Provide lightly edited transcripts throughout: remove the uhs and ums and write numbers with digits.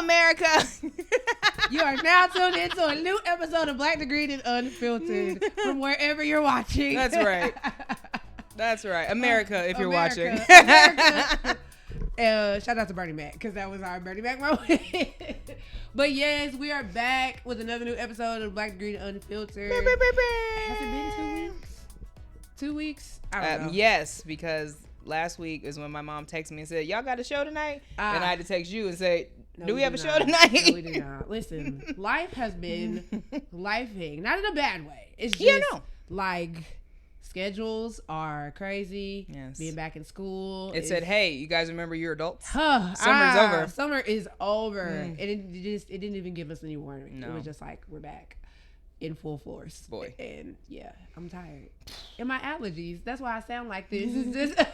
America. You are now tuned into a new episode of Black, the Green, and Unfiltered from wherever you're watching. That's right. That's right. America, if you're watching. America. Shout out to Bernie Mac, because that was our Bernie Mac moment. But yes, we are back with another new episode of Black, the Green, and Unfiltered. Has it been 2 weeks? 2 weeks? I don't know. Yes, because last week is when my mom texted me and said, y'all got a show tonight? And I had to text you and say, do we have a show tonight? No, we do not. Listen, life has been lifing. Not in a bad way. It's just like schedules are crazy. Yes. Being back in school. It said, hey, you guys remember you're adults? Summer's over. Summer is over. And it didn't even give us any warning. No. It was just like, we're back in full force. Boy. And yeah, I'm tired. And my allergies. That's why I sound like this. It's just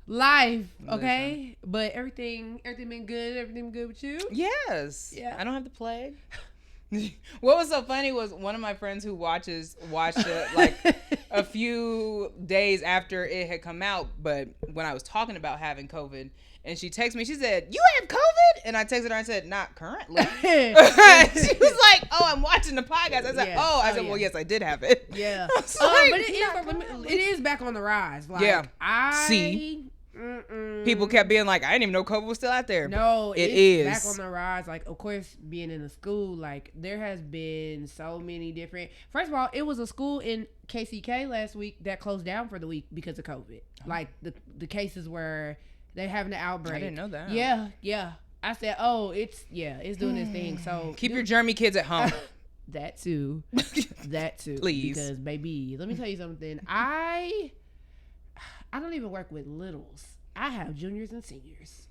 life, okay? But everything been good. Everything good with you? Yes. Yeah. I don't have the plague. What was so funny was one of my friends who watched it like a few days after it had come out, but when I was talking about having COVID, and she texted me, she said, you have COVID? And I texted her and said, not currently. She was like, oh, I'm watching the podcast. I said, well, yes, I did have it. Yeah. Like, but it is back on the rise. Like, yeah. People kept being like, I didn't even know COVID was still out there. No, it is is back on the rise. Like, of course, being in a school, like, there has been so many different. First of all, it was a school in KCK last week that closed down for the week because of COVID. Oh. Like, the cases were they're having an outbreak. I didn't know that. Yeah. I said, it's doing this thing. So keep your germy kids at home. That too. Please. Because, baby, let me tell you something. I don't even work with littles. I have juniors and seniors,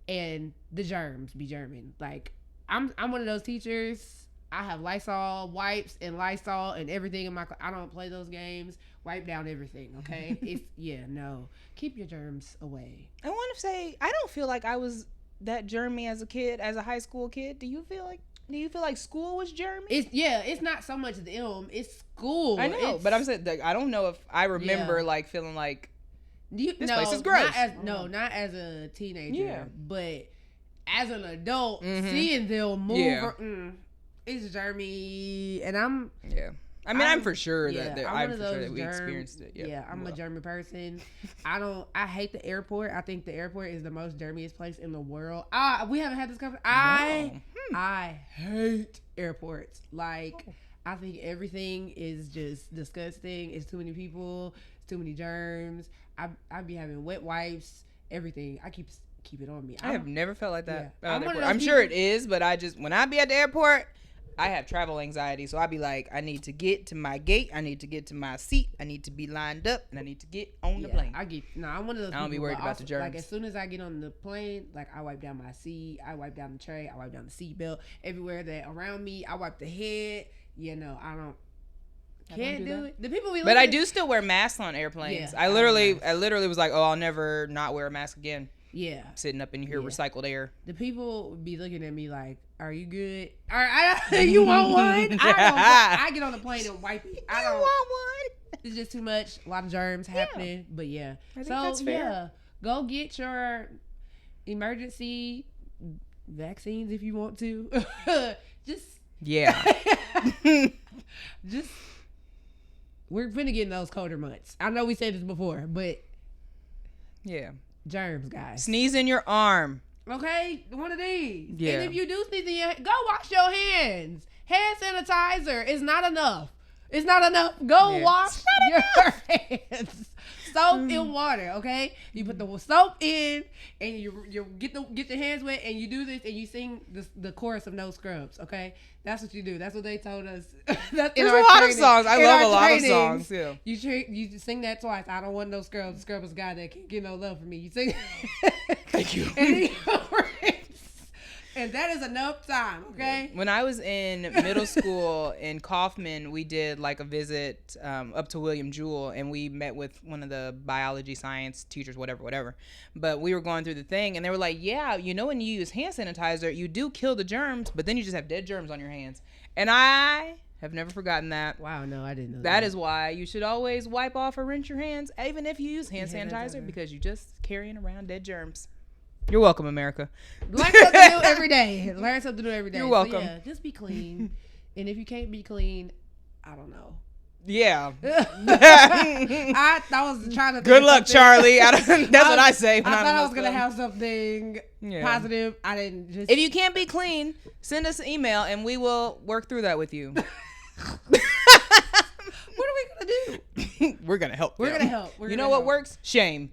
and the germs be germing. Like, I'm one of those teachers. I have Lysol wipes and Lysol and everything in my. I don't play those games. Wipe down everything. Okay. No. Keep your germs away. I want to say I don't feel like I was that germy as a kid, as a high school kid. Do you feel like school was germy? It's not so much them. It's school. I know, but I'm saying like, I don't know if I remember like feeling like. This place is gross. Not as a teenager, but as an adult, seeing them move, it's germy, and I'm. Yeah, I'm for sure that we experienced it. I'm a germy person. I hate the airport. I think the airport is the most germiest place in the world. We haven't had this conversation. I hate airports. Like, I think everything is just disgusting. It's too many people. It's too many germs. I be having wet wipes, everything. I keep it on me. I have never felt like that. Yeah. I'm sure it is, but when I be at the airport, I have travel anxiety. So I be like, I need to get to my gate. I need to get to my seat. I need to be lined up, and I need to get on the plane. I'm one of those. I don't be worried about the germs. Like, as soon as I get on the plane, like, I wipe down my seat. I wipe down the tray. I wipe down the seat belt. Everywhere that around me, I wipe the head. I don't. Can't do it. The people but I do still wear masks on airplanes. Yeah, I literally was like, I'll never not wear a mask again. Yeah. Sitting up in here, recycled air. The people be looking at me like, are you good? You want one? I get on the plane and wipe it. I don't want one. It's just too much. A lot of germs happening. But yeah. I think that's fair. Go get your emergency vaccines if you want to. We're finna get in those colder months. I know we said this before, but germs, guys. Sneeze in your arm. Okay, one of these. Yeah. And if you do sneeze in your, go wash your hands. Hand sanitizer is not enough. It's not enough. Go wash your hands. Soap in water, okay? You put the soap in, and you get your hands wet, and you do this, and you sing the chorus of No Scrubs, okay? That's what you do. That's what they told us. There's a lot of songs. I love a lot of songs, yeah. You sing that twice. I don't want no scrubs. The scrub is a guy that can't get no love from me. You sing. Thank you. And that is enough time, okay? When I was in middle school in Kaufman, we did like a visit up to William Jewell, and we met with one of the biology science teachers, whatever. But we were going through the thing, and they were like, yeah, when you use hand sanitizer, you do kill the germs, but then you just have dead germs on your hands. And I have never forgotten that. Wow, no, I didn't know that. That is why you should always wipe off or rinse your hands, even if you use hand sanitizer, because you're just carrying around dead germs. You're welcome, America. Learn something new every day. Learn something new every day. You're welcome. So yeah, just be clean. And if you can't be clean, I don't know. Yeah. I was trying to. Good luck, Charlie. That's what I say. I thought I was gonna have something positive. I didn't. Just. If you can't be clean, send us an email and we will work through that with you. What are we gonna do? We're gonna help. We're gonna help. You know what works? Shame.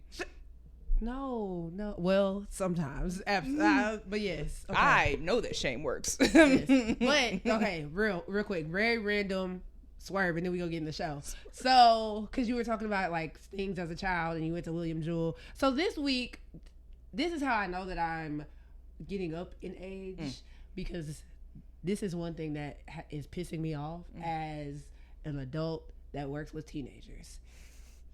No. Well, sometimes, but yes. Okay. I know that shame works. Yes. But okay, real quick, very random swerve, and then we go get in the show. So, because you were talking about like things as a child, and you went to William Jewell. So this week, this is how I know that I'm getting up in age because this is one thing that is pissing me off as an adult that works with teenagers.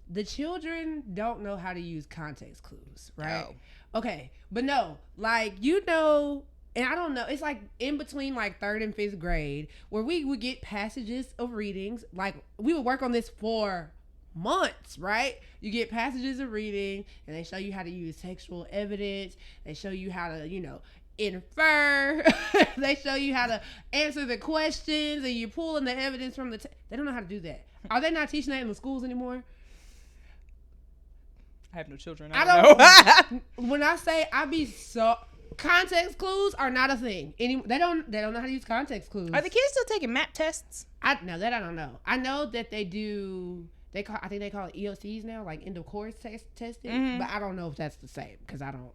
The children don't know how to use context clues, right? Oh. Okay, but no, like, and I don't know, it's like in between like 3rd and 5th grade where we would get passages of readings. Like, we would work on this for months, right? You get passages of reading and they show you how to use textual evidence. They show you how to, infer. They show you how to answer the questions, and you're pulling the evidence from they don't know how to do that. Are they not teaching that in the schools anymore? I have no children. I don't know. When I say context clues are not a thing. They don't know how to use context clues. Are the kids still taking map tests? No, that I don't know. I know that they do. I think they call it EOCs now, like end of course testing. Mm-hmm. But I don't know if that's the same because I don't.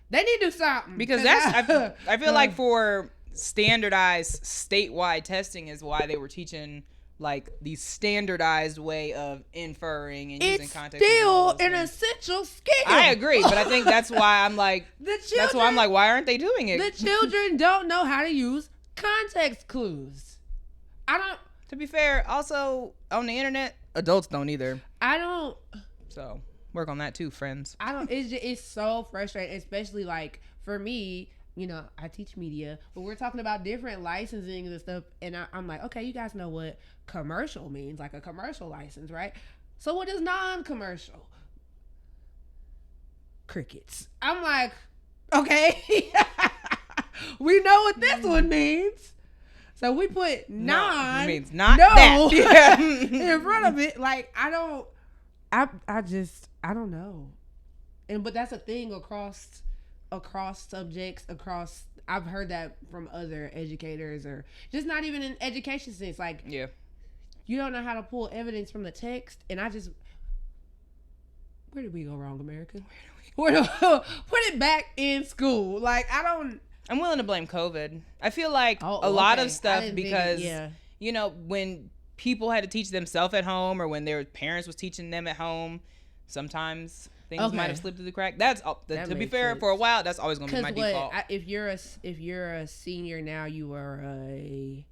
They need to do something because I feel like for standardized statewide testing is why they were teaching like the standardized way of inferring and using context. It's still an essential skill. I agree, but I think that's why I'm like, why aren't they doing it? The children don't know how to use context clues. To be fair, also on the internet, adults don't either. So work on that too, friends. It's so frustrating, especially like for me. I teach media, but we're talking about different licensing and stuff. And I'm like, okay, you guys know what commercial means, like a commercial license, right? So what is non-commercial? Crickets. I'm like, okay, we know what this one means. So we put non means not that in front of it. Like, I don't know. But that's a thing across subjects, I've heard that from other educators, or just not even in education sense. Like, you don't know how to pull evidence from the text, and where did we go wrong, America? Put it back in school. Like, I'm willing to blame COVID. I feel like a lot of stuff because, when people had to teach themselves at home, or when their parents was teaching them at home, sometimes things might have slipped through the crack. To be fair, sense. For a while, that's always going to be my default. If you're a senior now, you are a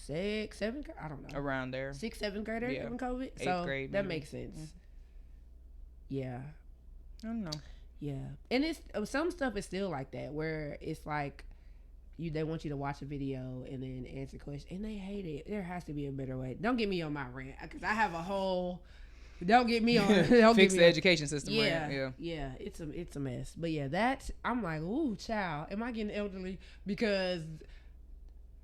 6th, 7th, I don't know, around there, 6th, 7th grader in COVID. 8th grade, that makes sense. Mm-hmm. Yeah, I don't know. Yeah, and it's some stuff is still like that where it's like they want you to watch a video and then answer questions, and they hate it. There has to be a better way. Don't get me on my rant because I have a whole. Don't get me on. Fix the education system. Yeah, it's a mess. But yeah, I'm like, ooh, child, am I getting elderly? Because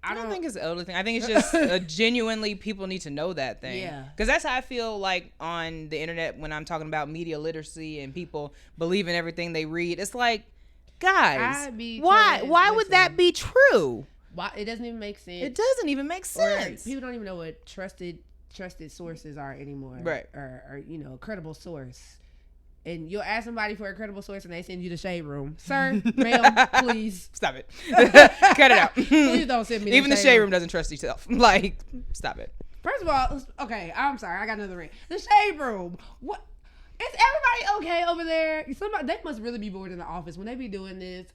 I don't think it's an elderly thing. I think it's just genuinely people need to know that thing. Yeah, because that's how I feel like on the internet when I'm talking about media literacy and people believe in everything they read. It's like, guys, why would that be true? Why it doesn't even make sense. It doesn't even make sense. Or people don't even know what trusted sources are anymore, right? Or a credible source, and you'll ask somebody for a credible source and they send you the shade room. Sir, ma'am, please stop it. Cut it out. Please don't send me. Even the shade room doesn't trust itself. Like, stop it. First of all, okay, I'm sorry, I got another ring. The shade room. What? Is everybody okay over there? They must really be bored in the office when they be doing this.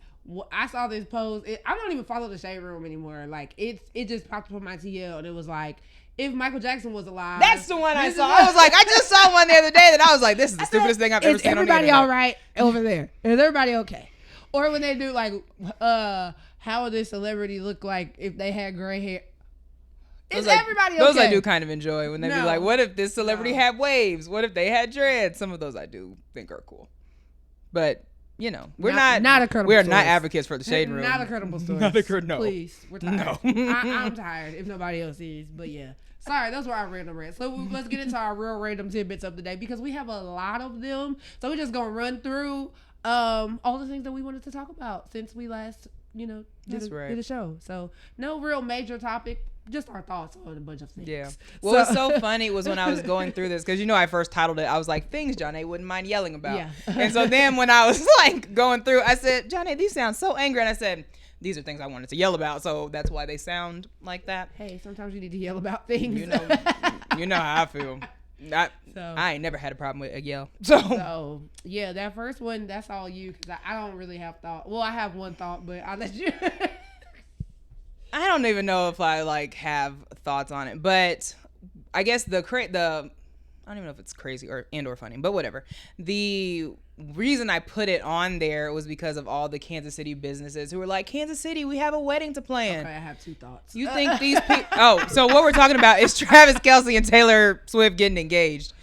I saw this post. I don't even follow the shade room anymore. Like, it just popped up on my TL and it was like, if Michael Jackson was alive. That's the one I saw. I was like, I just saw one the other day that I was like, this is the stupidest thing I've ever seen on the internet. Is everybody all right over there? Is everybody okay? Or when they do like, how would this celebrity look like if they had gray hair? Is everybody okay? Those I do kind of enjoy when they be like, what if this celebrity had waves? What if they had dreads? Some of those I do think are cool. But you know, we're not a credible we're source. not advocates for the shade room. Not a credible source. No. Please, we're tired. No. I'm tired. If nobody else is, but yeah. Sorry, those were our random rants. So let's get into our real random tidbits of the day because we have a lot of them. So we're just gonna run through all the things that we wanted to talk about since we last, did a show. So no real major topic, just our thoughts on a bunch of things. Yeah. What was so funny was when I was going through this, because I first titled it, I was like, things Janaé wouldn't mind yelling about. Yeah. And so then when I was like going through, I said, Janaé, these sound so angry. And I said, these are things I wanted to yell about, so that's why they sound like that. Hey, sometimes you need to yell about things. You know how I feel. I ain't never had a problem with a yell. So yeah, that first one, that's all you, because I don't really have thought. Well, I have one thought, but I'll let you. I don't even know if I have thoughts on it, but I guess I don't even know if it's crazy or funny, but whatever. The reason I put it on there was because of all the Kansas City businesses who were like, Kansas City, we have a wedding to plan. Okay, I have two thoughts. You think these people... so what we're talking about is Travis Kelce and Taylor Swift getting engaged.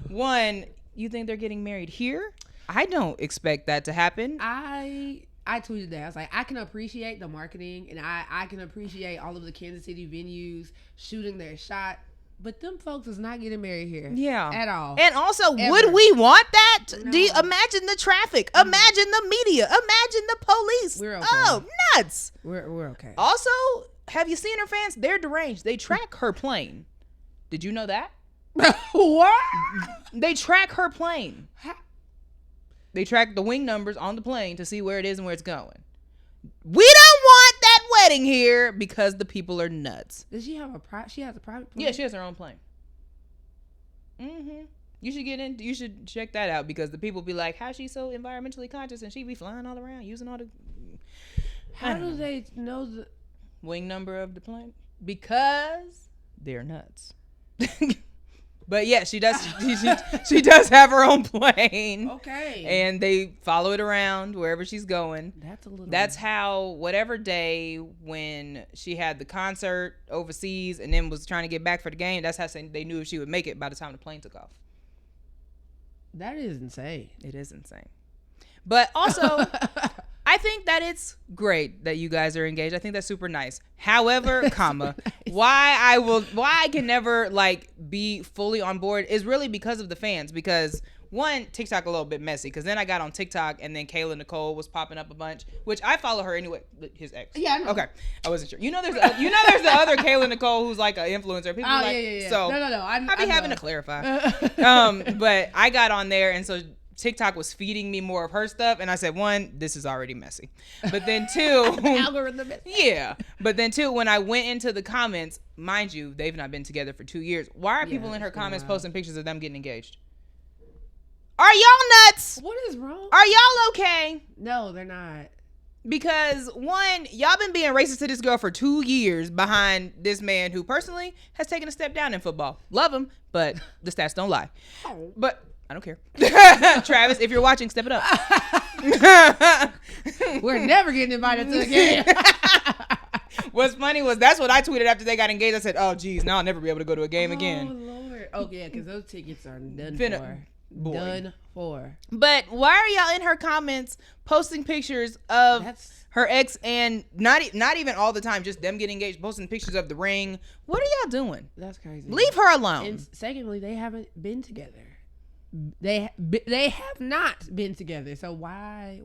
One, you think they're getting married here? I don't expect that to happen. I tweeted that. I was like, I can appreciate the marketing and I can appreciate all of the Kansas City venues shooting their shot. But them folks is not getting married here. Yeah. At all. And also, would we want that? No. Imagine the traffic. Imagine the media. Imagine the police. We're okay. Oh, nuts. We're okay. Also, have you seen her fans? They're deranged. They track her plane. Did you know that? What? They track her plane. They track the wing numbers on the plane to see where it is and where it's going. We don't want that wedding here because the people are nuts. Does she have she has a private plane? Yeah, she has her own plane. You should check that out because the people be like, how's she so environmentally conscious and she be flying all around using all the... How do they know the... wing number of the plane? Because they're nuts. But yeah, she does. She does have her own plane. Okay. And they follow it around wherever she's going. That's how whatever day when she had the concert overseas and then was trying to get back for the game. That's how they knew if she would make it by the time the plane took off. That is insane. It is insane. But also, I think that it's great that you guys are engaged. I think that's super nice. However, why I can never be fully on board is really because of the fans. Because one, TikTok a little bit messy. Because then I got on TikTok and then Kayla Nicole was popping up a bunch, which I follow her anyway. His ex. Yeah, I know. Okay, I wasn't sure. There's the other Kayla Nicole who's like an influencer. People yeah. So no. I be having to clarify. But I got on there and so TikTok was feeding me more of her stuff, and I said, one, this is already messy. But then two, the algorithm. Yeah. But then two, when I went into the comments, mind you, they've not been together for 2 years. Why are people in her comments posting pictures of them getting engaged? Are y'all nuts? What is wrong? Are y'all okay? No, they're not. Because one, y'all been being racist to this girl for 2 years behind this man who personally has taken a step down in football. Love him, but the stats don't lie. But I don't care. Travis, if you're watching, step it up. We're never getting invited to the game. What's funny was that's what I tweeted after they got engaged. I said, oh, geez, now I'll never be able to go to a game again. Oh, Lord. Oh, yeah, because those tickets are done for. Boy. Done for. But why are y'all in her comments posting pictures of her ex and not even all the time, just them getting engaged, posting pictures of the ring? What are y'all doing? That's crazy. Leave her alone. And secondly, they haven't been together. They have not been together. So why?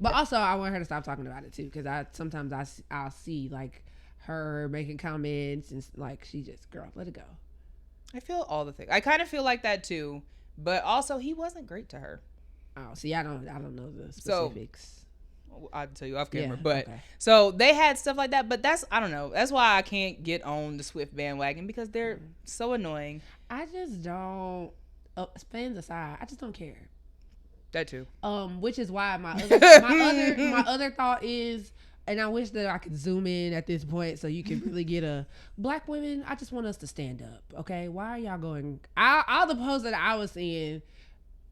But also, I want her to stop talking about it too, because I'll see her making comments and she just, girl, let it go. I feel all the things. I kind of feel like that too, but also he wasn't great to her. Oh, see, I don't know the specifics. So, I'll tell you off camera, but okay. So they had stuff like that, but I don't know. That's why I can't get on the Swift bandwagon because they're so annoying. I just don't. Fans aside, I just don't care. That too. Which is why my other thought is, and I wish that I could zoom in at this point so you can really get a black women. I just want us to stand up, okay? Why are y'all going? All the posts that I was seeing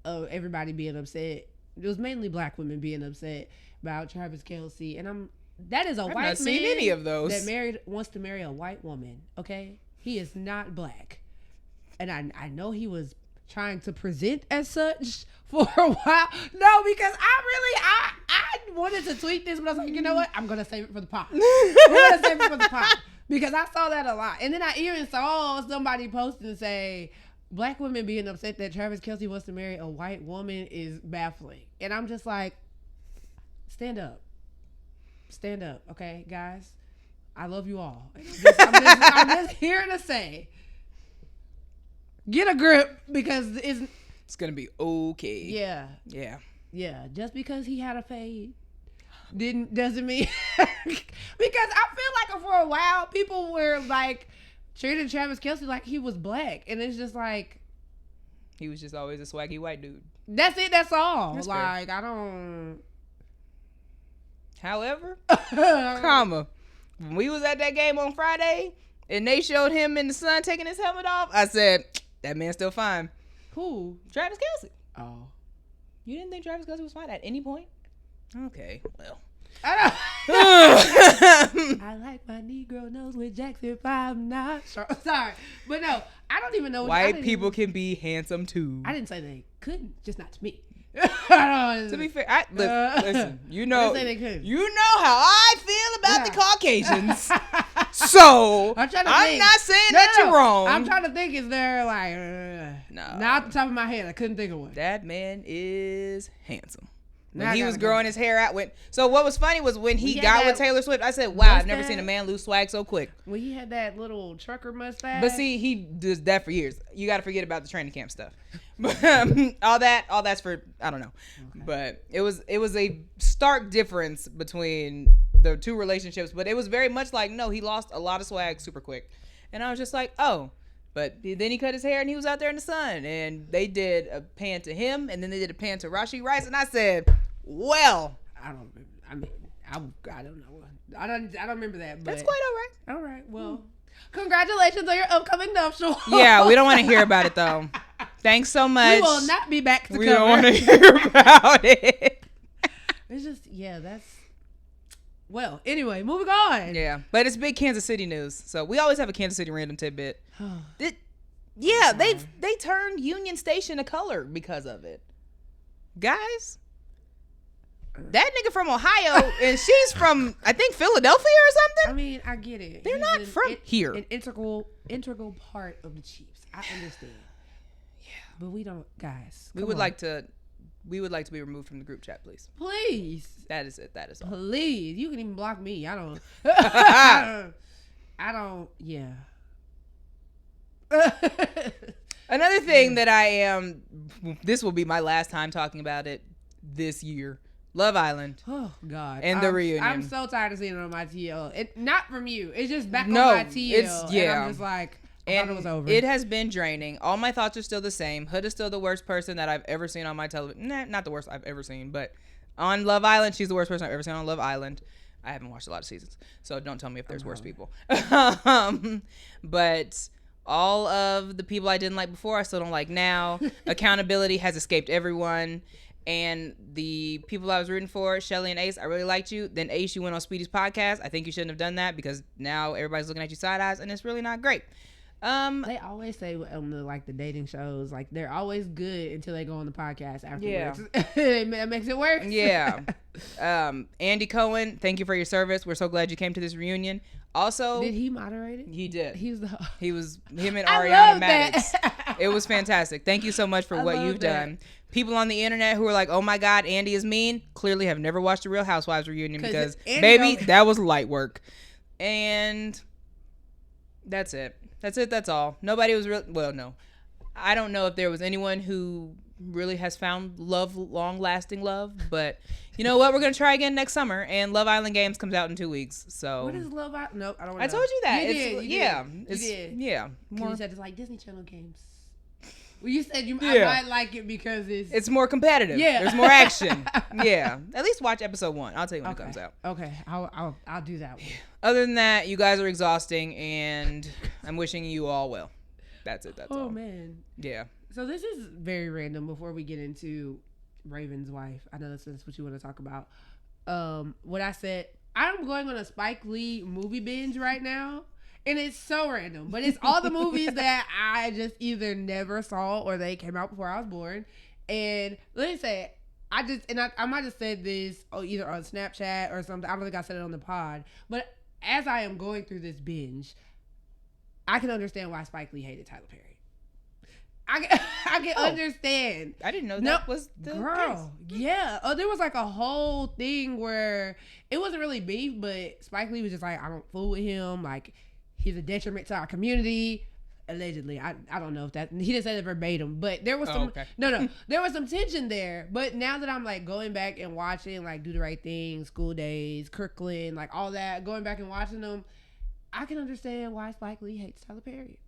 of everybody being upset, it was mainly black women being upset about Travis Kelce, and that is a white man. I've not seen any of those that wants to marry a white woman. Okay, he is not black, and I know he was trying to present as such for a while. No, because I wanted to tweet this, but I was like, you know what? I'm gonna save it for the pod. Because I saw that a lot, and then I even saw somebody post and say, Black women being upset that Travis Kelce wants to marry a white woman is baffling, and I'm just like, stand up, okay, guys. I love you all. I'm just here to say, get a grip, because it's gonna be okay. Yeah. Just because he had a fade doesn't mean because I feel like for a while people were like treating Travis Kelce like he was black, and it's just like he was just always a swaggy white dude. That's it. That's all. That's like fair. I don't. However, when we was at that game on Friday and they showed him in the sun taking his helmet off, I said, that man's still fine. Who? Travis Kelce. Oh. You didn't think Travis Kelce was fine at any point? Okay, well. I like my Negro nose with Jackson 5 9. Sorry. But no, I don't even know. White people can be handsome too. I didn't say they couldn't, just not to me. To be fair, listen, you know how I feel about the Caucasians. So I'm not saying that you're wrong. I'm trying to think, is there like no. Not off the top of my head, I couldn't think of one. That man is handsome. When he was growing his hair out, so what was funny was when he got with Taylor Swift, I said, wow, I've never seen a man lose swag so quick. When he had that little trucker mustache. But see, he does that for years. You got to forget about the training camp stuff. But all that's for, I don't know. Okay. But it was a stark difference between the two relationships, but it was very much like, no, he lost a lot of swag super quick. And I was just like, oh. But then he cut his hair and he was out there in the sun, and they did a pan to him, and then they did a pan to Rashee Rice, and I said, well, I don't know. I don't remember that. But that's quite all right. All right. Well, congratulations on your upcoming nuptial. Yeah, we don't want to hear about it though. Thanks so much. We will not be back to cover. We don't want to hear about it. It's just, that's. Well, anyway, moving on. Yeah, but it's big Kansas City news, so we always have a Kansas City random tidbit. They turned Union Station a color because of it, guys. That nigga from Ohio, and she's from, I think, Philadelphia or something. I mean, I get it. They're not from here. An integral part of the Chiefs. I understand. Yeah, but we don't, guys. We would like to be removed from the group chat, please. Please. That is it. That is all. Please. You can even block me. I don't. I don't. Yeah. Another thing that this will be my last time talking about it this year. Love Island. Oh God. And the reunion. I'm so tired of seeing it on my TL. Not from you. It's just back on my TL. And I'm just like, I thought it was over. It has been draining. All my thoughts are still the same. Hood is still the worst person that I've ever seen on my television. Nah, not the worst I've ever seen, but on Love Island, she's the worst person I've ever seen on Love Island. I haven't watched a lot of seasons, so don't tell me if there's worse people. But all of the people I didn't like before, I still don't like now. Accountability has escaped everyone. And the people I was rooting for, Shelly and Ace, I really liked you. Then Ace, you went on Speedy's podcast. I think you shouldn't have done that because now everybody's looking at you side eyes, and it's really not great. They always say on the dating shows, like, they're always good until they go on the podcast afterwards. Yeah. It makes it worse. Yeah. Andy Cohen, thank you for your service. We're so glad you came to this reunion. Also, did he moderate it? He did. Him and Ariana Maddox. It was fantastic. Thank you so much for what you've done. People on the internet who are like, oh my God, Andy is mean, clearly have never watched the Real Housewives reunion because, baby, that was light work. And that's it. That's all. Nobody was no. I don't know if there was anyone who really has found love, long-lasting love, but you know what? We're going to try again next summer, and Love Island Games comes out in 2 weeks, so. What is Love Island? No, I don't know. I told you that. You did. Yeah. You did. Yeah. You said it's like Disney Channel games. Well, you said I might like it because it's more competitive. Yeah. There's more action. Yeah. At least watch episode 1. I'll tell you when it comes out. Okay. I'll do that one. Other than that, you guys are exhausting, and I'm wishing you all well. That's it. That's all. Oh, man. Yeah. So this is very random before we get into Raven's wife. I know that's what you want to talk about. What I said, I'm going on a Spike Lee movie binge right now. And it's so random, but it's all the movies that I just either never saw or they came out before I was born. And let me say, I might have said this either on Snapchat or something. I don't think I said it on the pod. But as I am going through this binge, I can understand why Spike Lee hated Tyler Perry. I can understand. I didn't know that was the girl. Case. Yeah. Oh, there was like a whole thing where it wasn't really beef, but Spike Lee was just like, I don't fool with him. Like, he's a detriment to our community. Allegedly. I don't know if that, he didn't say that verbatim, but there was some, there was some tension there. But now that I'm like going back and watching like Do the Right Thing, School Days, Kirkland, like all that, going back and watching them, I can understand why Spike Lee hates Tyler Perry.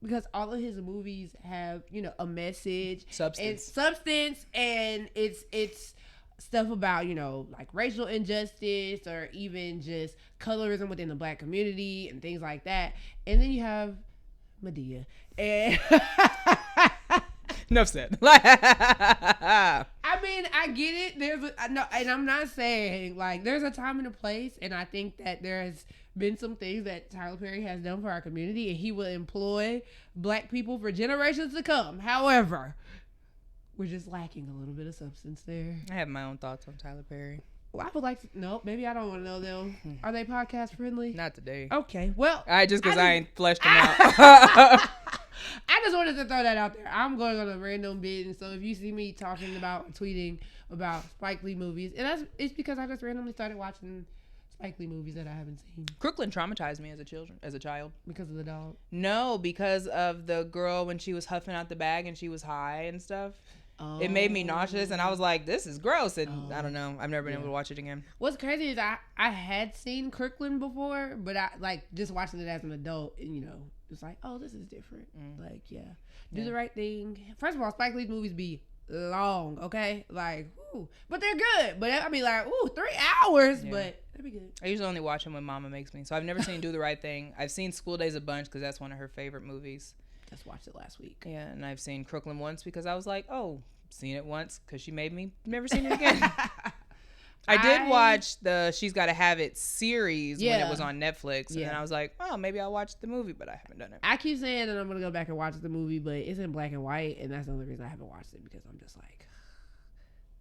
Because all of his movies have, you know, a message, substance, and it's stuff about, you know, like racial injustice or even just colorism within the black community and things like that. And then you have Madea, and enough said. I mean, I get it. And I'm not saying like there's a time and a place, and I think that there's been some things that Tyler Perry has done for our community, and he will employ black people for generations to come. However, we're just lacking a little bit of substance there. I have my own thoughts on Tyler Perry. Well, I would like to. No, maybe I don't want to know them. Are they podcast friendly? Not today. Okay. Well, just because I ain't fleshed them out. I just wanted to throw that out there. I'm going on a random bit, and so if you see me talking about, tweeting about Spike Lee movies, and it's because I just randomly started watching Spike Lee movies that I haven't seen. Crooklyn traumatized me as a child. Because of the dog? No, because of the girl when she was huffing out the bag and she was high and stuff. Oh. It made me nauseous, and I was like, this is gross. And I don't know. I've never been able to watch it again. What's crazy is I had seen Crooklyn before, but I like just watching it as an adult, and you know, it's like, oh, this is different. Like, Do the Right Thing. First of all, Spike Lee's movies be long, okay? Like, ooh, but they're good. But I be like, ooh, 3 hours, but that'd be good. I usually only watch them when Mama makes me. So I've never seen Do the Right Thing. I've seen School Days a bunch because that's one of her favorite movies. Just watched it last week. Yeah, and I've seen Crooklyn once because I was like, oh, seen it once because she made me. Never seen it again. I did watch the She's Gotta Have It series when it was on Netflix, and then I was like, oh, maybe I'll watch the movie, but I haven't done it. I keep saying that I'm going to go back and watch the movie, but it's in black and white, and that's the only reason I haven't watched it, because I'm just like...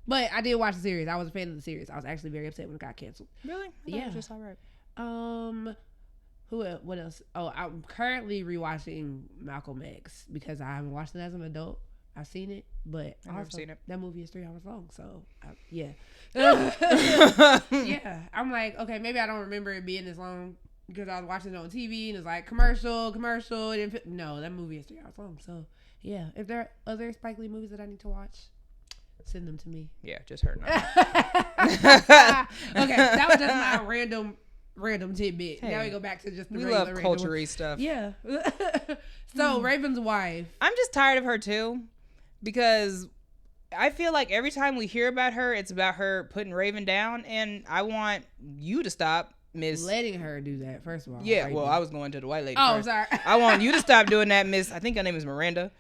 But I did watch the series. I was a fan of the series. I was actually very upset when it got canceled. Really? It was just all right. What else? Oh, I'm currently rewatching Malcolm X because I haven't watched it as an adult. I've seen it, but I've never seen it. That movie is 3 hours long, so yeah. I'm like, okay, maybe I don't remember it being this long because I was watching it on TV and it's like commercial. No, that movie is 3 hours long, so yeah. If there are other Spike Lee movies that I need to watch, send them to me. Yeah, just her. Okay, that was just my random tidbit. Hey, now we go back to just the we love culture-y stuff. Yeah. So Raven's wife. I'm just tired of her too, because I feel like every time we hear about her, it's about her putting Raven down, and I want you to stop, Miss. Letting her do that, first of all. Yeah, well, I was going to the white lady. Oh, first. Sorry. I want you to stop doing that, Miss. I think her name is Miranda.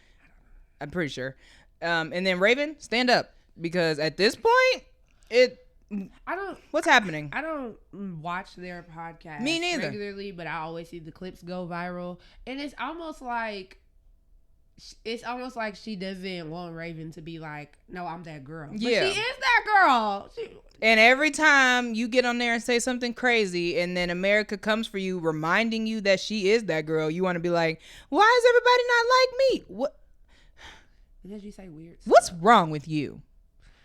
I'm pretty sure. And then Raven, stand up, because at this point, what's happening? I don't watch their podcast. Me neither. Regularly, but I always see the clips go viral, and it's almost like she doesn't want Raven to be like, no, I'm that girl. But she is that girl. And every time you get on there and say something crazy, and then America comes for you, reminding you that she is that girl, you want to be like, why is everybody not like me? What? Because you say weird stuff. What's wrong with you?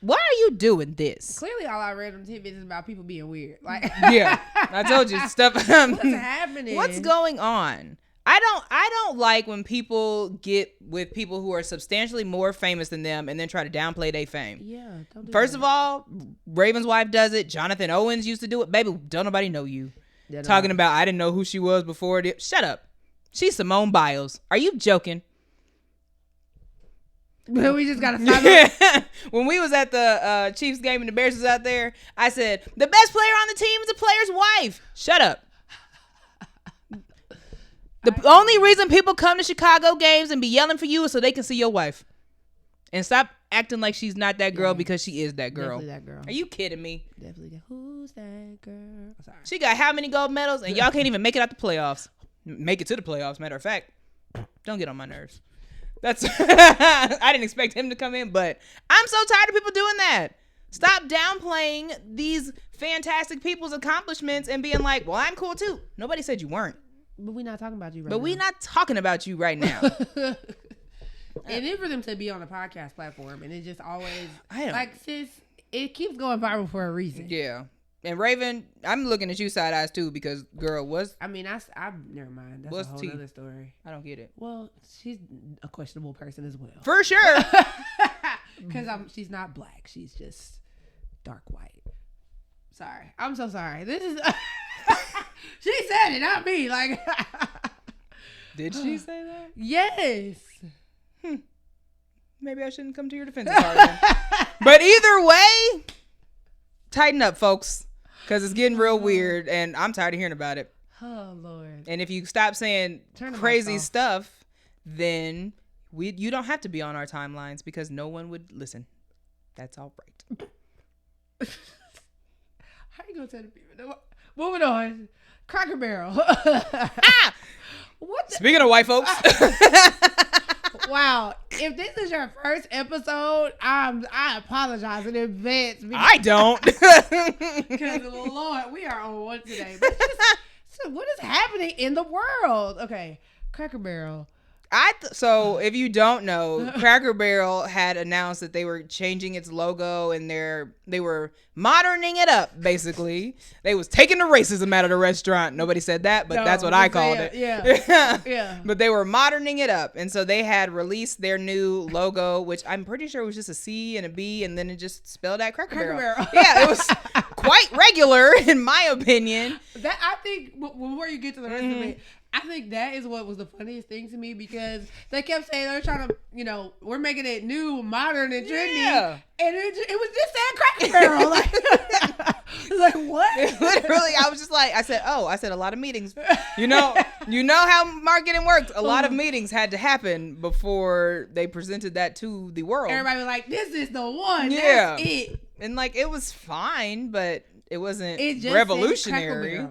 Why are you doing this? Clearly, all I read on tidbits is about people being weird. Like, yeah, I told you stuff. What's happening? What's going on? I don't like when people get with people who are substantially more famous than them and then try to downplay their fame. Yeah. Don't do First of all, Raven's wife does it. Jonathan Owens used to do it. Baby, don't nobody know you. Talking about I didn't know who she was before. Shut up. She's Simone Biles. Are you joking? We just gotta stop. When we was at the Chiefs game and the Bears was out there, I said the best player on the team is the player's wife. Shut up. The only reason people come to Chicago games and be yelling for you is so they can see your wife. And stop acting like she's not that girl because she is that girl. Definitely that girl. Are you kidding me? Definitely. Who's that girl? Sorry. She got how many gold medals and y'all can't even make it out the playoffs? make it to the playoffs. Matter of fact, don't get on my nerves. That's I didn't expect him to come in, but I'm so tired of people doing that. Stop downplaying these fantastic people's accomplishments and being like, well, I'm cool too. Nobody said you weren't. But we're not talking about you right now. But we're not talking about you right now. And then for them to be on a podcast platform and it just always, like, sis, it keeps going viral for a reason. Yeah. And Raven, I'm looking at you side eyes too because girl was. I mean, I never mind. That's a whole other story. I don't get it. Well, she's a questionable person as well. For sure. Because she's not black. She's just dark white. Sorry. I'm so sorry. This is. She said it, not me. Like. Did she say that? Yes. Maybe I shouldn't come to your defense. But either way, tighten up, folks. Because it's getting real weird, and I'm tired of hearing about it. Oh, Lord. And if you stop saying crazy stuff, then you don't have to be on our timelines because no one would listen. That's all right. How you going to tell the people? Moving on. Cracker Barrel. What Speaking of white folks. Wow. If this is your first episode, I apologize in advance. I don't. Because, Lord, we are on one today. But so what is happening in the world? Okay. Cracker Barrel. So if you don't know, Cracker Barrel had announced that they were changing its logo and they were moderning it up, basically. They was taking the racism out of the restaurant. Nobody said that, but that's what I called it. Yeah. Yeah. But they were moderning it up. And so they had released their new logo, which I'm pretty sure was just a C and a B, and then it just spelled out Cracker Barrel. Yeah, it was quite regular, in my opinion. That I think, before you get to the rest of it, I think that is what was the funniest thing to me because they kept saying they're trying to, we're making it new, modern, and trendy. Yeah. And it was just saying Cracker Barrel. Like what? Literally, I was just like, I said a lot of meetings. You know how marketing works. A lot of meetings had to happen before they presented that to the world. Everybody was like, this is the one. Yeah. That's it. And like, it was fine, but it wasn't revolutionary.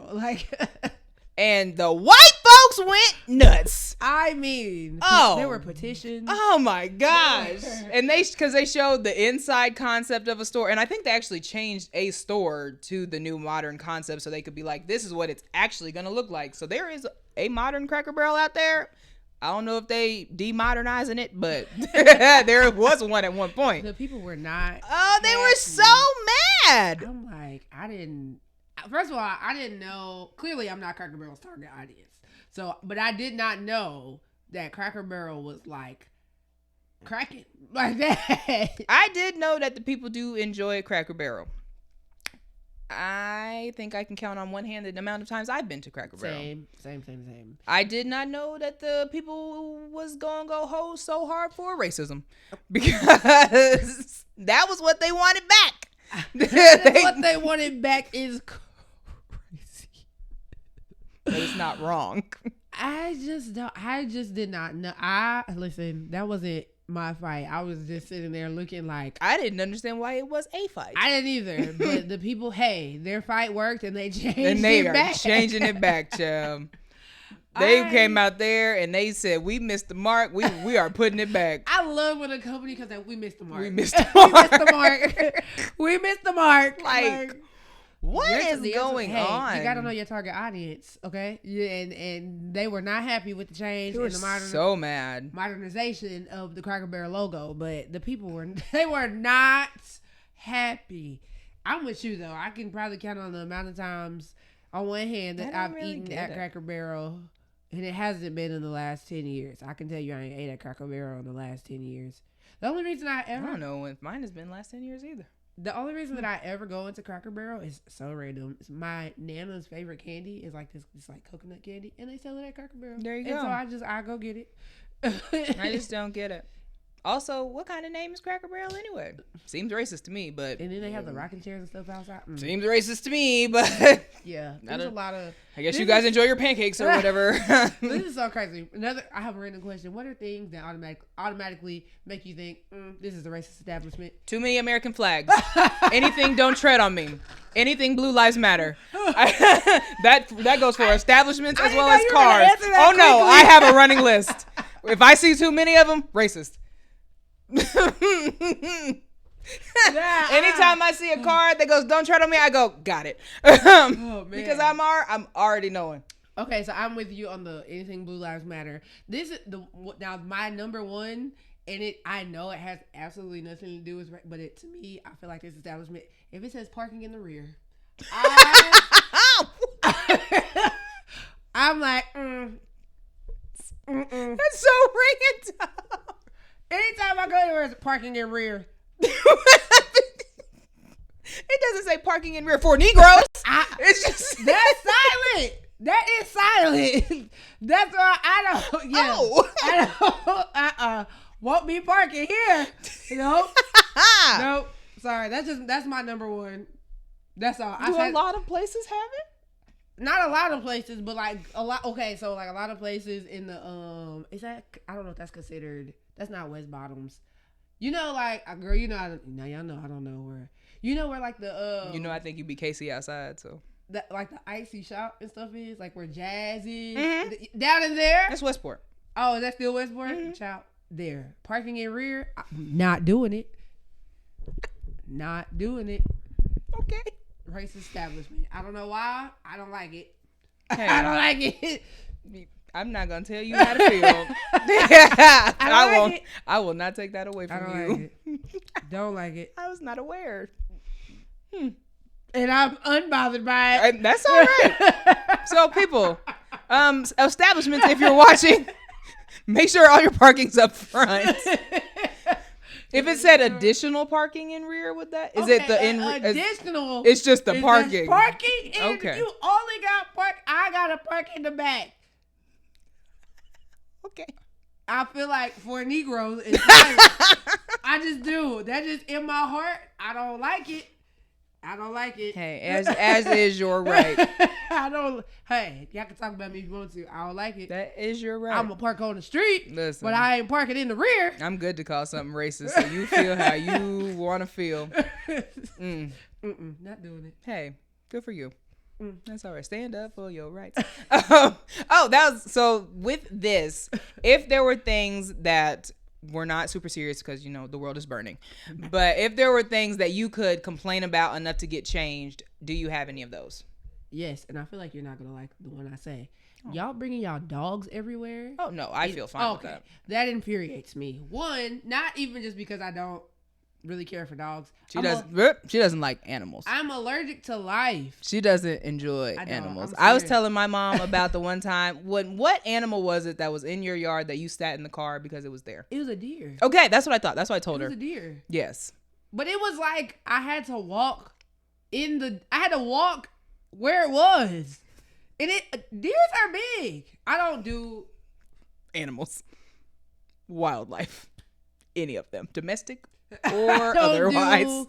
And the white folks went nuts. I mean, there were petitions. Oh my gosh. And because they showed the inside concept of a store. And I think they actually changed a store to the new modern concept so they could be like, this is what it's actually going to look like. So there is a modern Cracker Barrel out there. I don't know if they demodernizing it, but there was one at one point. The people were not. Oh, they were so mad. I'm like, first of all, I didn't know. Clearly, I'm not Cracker Barrel's target audience. So, but I did not know that Cracker Barrel was like cracking like that. I did know that the people do enjoy Cracker Barrel. I think I can count on one hand the amount of times I've been to Cracker Barrel. Same. I did not know that the people was gonna go so hard for racism because that was what they wanted back. What they wanted back is crazy. But it's not wrong. I just did not know. Listen, that wasn't my fight. I was just sitting there looking like I didn't understand why it was a fight. I didn't either. But the people, their fight worked and they changed it back. And they are changing it back, chum. They came out there and they said, we missed the mark. We are putting it back. I love when a company comes out, we missed the mark. We missed the mark. We missed the mark. Like what is going on? You got to know your target audience, okay? And they were not happy with the change and the so mad modernization of the Cracker Barrel logo, but the people were not happy. I'm with you though. I can probably count on the amount of times on one hand that I've eaten at Cracker Barrel, and it hasn't been in the last 10 years. I can tell you I ain't ate at Cracker Barrel in the last 10 years. The only reason I don't know if mine has been last 10 years either. The only reason that I ever go into Cracker Barrel is so random. It's my Nana's favorite candy is like this like coconut candy, and they sell it at Cracker Barrel. There you go. And so I go get it. I just don't get it. Also, what kind of name is Cracker Barrel anyway? Seems racist to me, but And then they have the rocking chairs and stuff outside. seems racist to me, but Yeah, there's a lot of. I guess you guys enjoy your pancakes or whatever. This is so crazy. I have a random question. What are things that automatically make you think this is a racist establishment? Too many American flags. Anything don't tread on me. Anything Blue Lives Matter. That goes for establishments as well as cars. Oh no, I have a running list. If I see too many of them, racist. Anytime I see a card that goes "Don't tread on me," I go, "Got it," because I'm already knowing. Okay, so I'm with you on the anything Blue Lives Matter. This is now my number one, and I know it has absolutely nothing to do with, but to me, I feel like this establishment. If it says parking in the rear, I'm like, That's so random. Anytime I go anywhere, it's parking in rear. It doesn't say parking in rear for Negroes. It's just that's silent. That is silent. That's why I don't. Yeah, I don't. Won't be parking here. Nope. Nope. Sorry. That's my number one. That's all. Do a lot of places have it? Not a lot of places, but like a lot. Okay, so like a lot of places in the is that, I don't know if that's considered. That's not West Bottoms. You know, like a girl. You know, now y'all know I don't know where. You know where like the I think you be Casey outside, so that like the icy shop and stuff is like where Jazz is down in there. That's Westport. Oh, is that still Westport? Child, there parking in rear. Not doing it. Not doing it. Okay. Race establishment. I don't know why. I don't like it. Hey, I don't like it. I'm not gonna tell you how to feel. I will not take that away from you. Like it. Don't like it. I was not aware. And I'm unbothered by it. That's all right. So people, establishments, if you're watching, make sure all your parking's up front. If it said additional parking in rear, would that is it the additional? It's just the parking. Parking, and okay. You only got park. I gotta park in the back. Okay. I feel like for Negroes, it's I just do. That's just in my heart. I don't like it. I don't like it. Hey, as is your right. I don't. Hey, y'all can talk about me if you want to. I don't like it. That is your right. I'm gonna park on the street, listen, but I ain't parking in the rear. I'm good to call something racist, so you feel how you want to feel. Not doing it. Hey, good for you. That's all right. Stand up for your rights. That was so. With this, if there were things that were not super serious, because the world is burning, but if there were things that you could complain about enough to get changed, do you have any of those? Yes, and I feel like you're not gonna like the one I say. Y'all bringing y'all dogs everywhere. Oh no, I feel fine with that. That infuriates me. One, not even just because I don't really care for dogs. She doesn't like animals. I'm allergic to life. She doesn't enjoy animals. I was telling my mom about the one time what animal was it that was in your yard that you sat in the car because it was there? It was a deer. Okay, that's what I thought. That's what I told her. It was a deer. Yes. But it was like I had to walk where it was. And deers are big. I don't do animals. Wildlife. Any of them. Domestic or otherwise.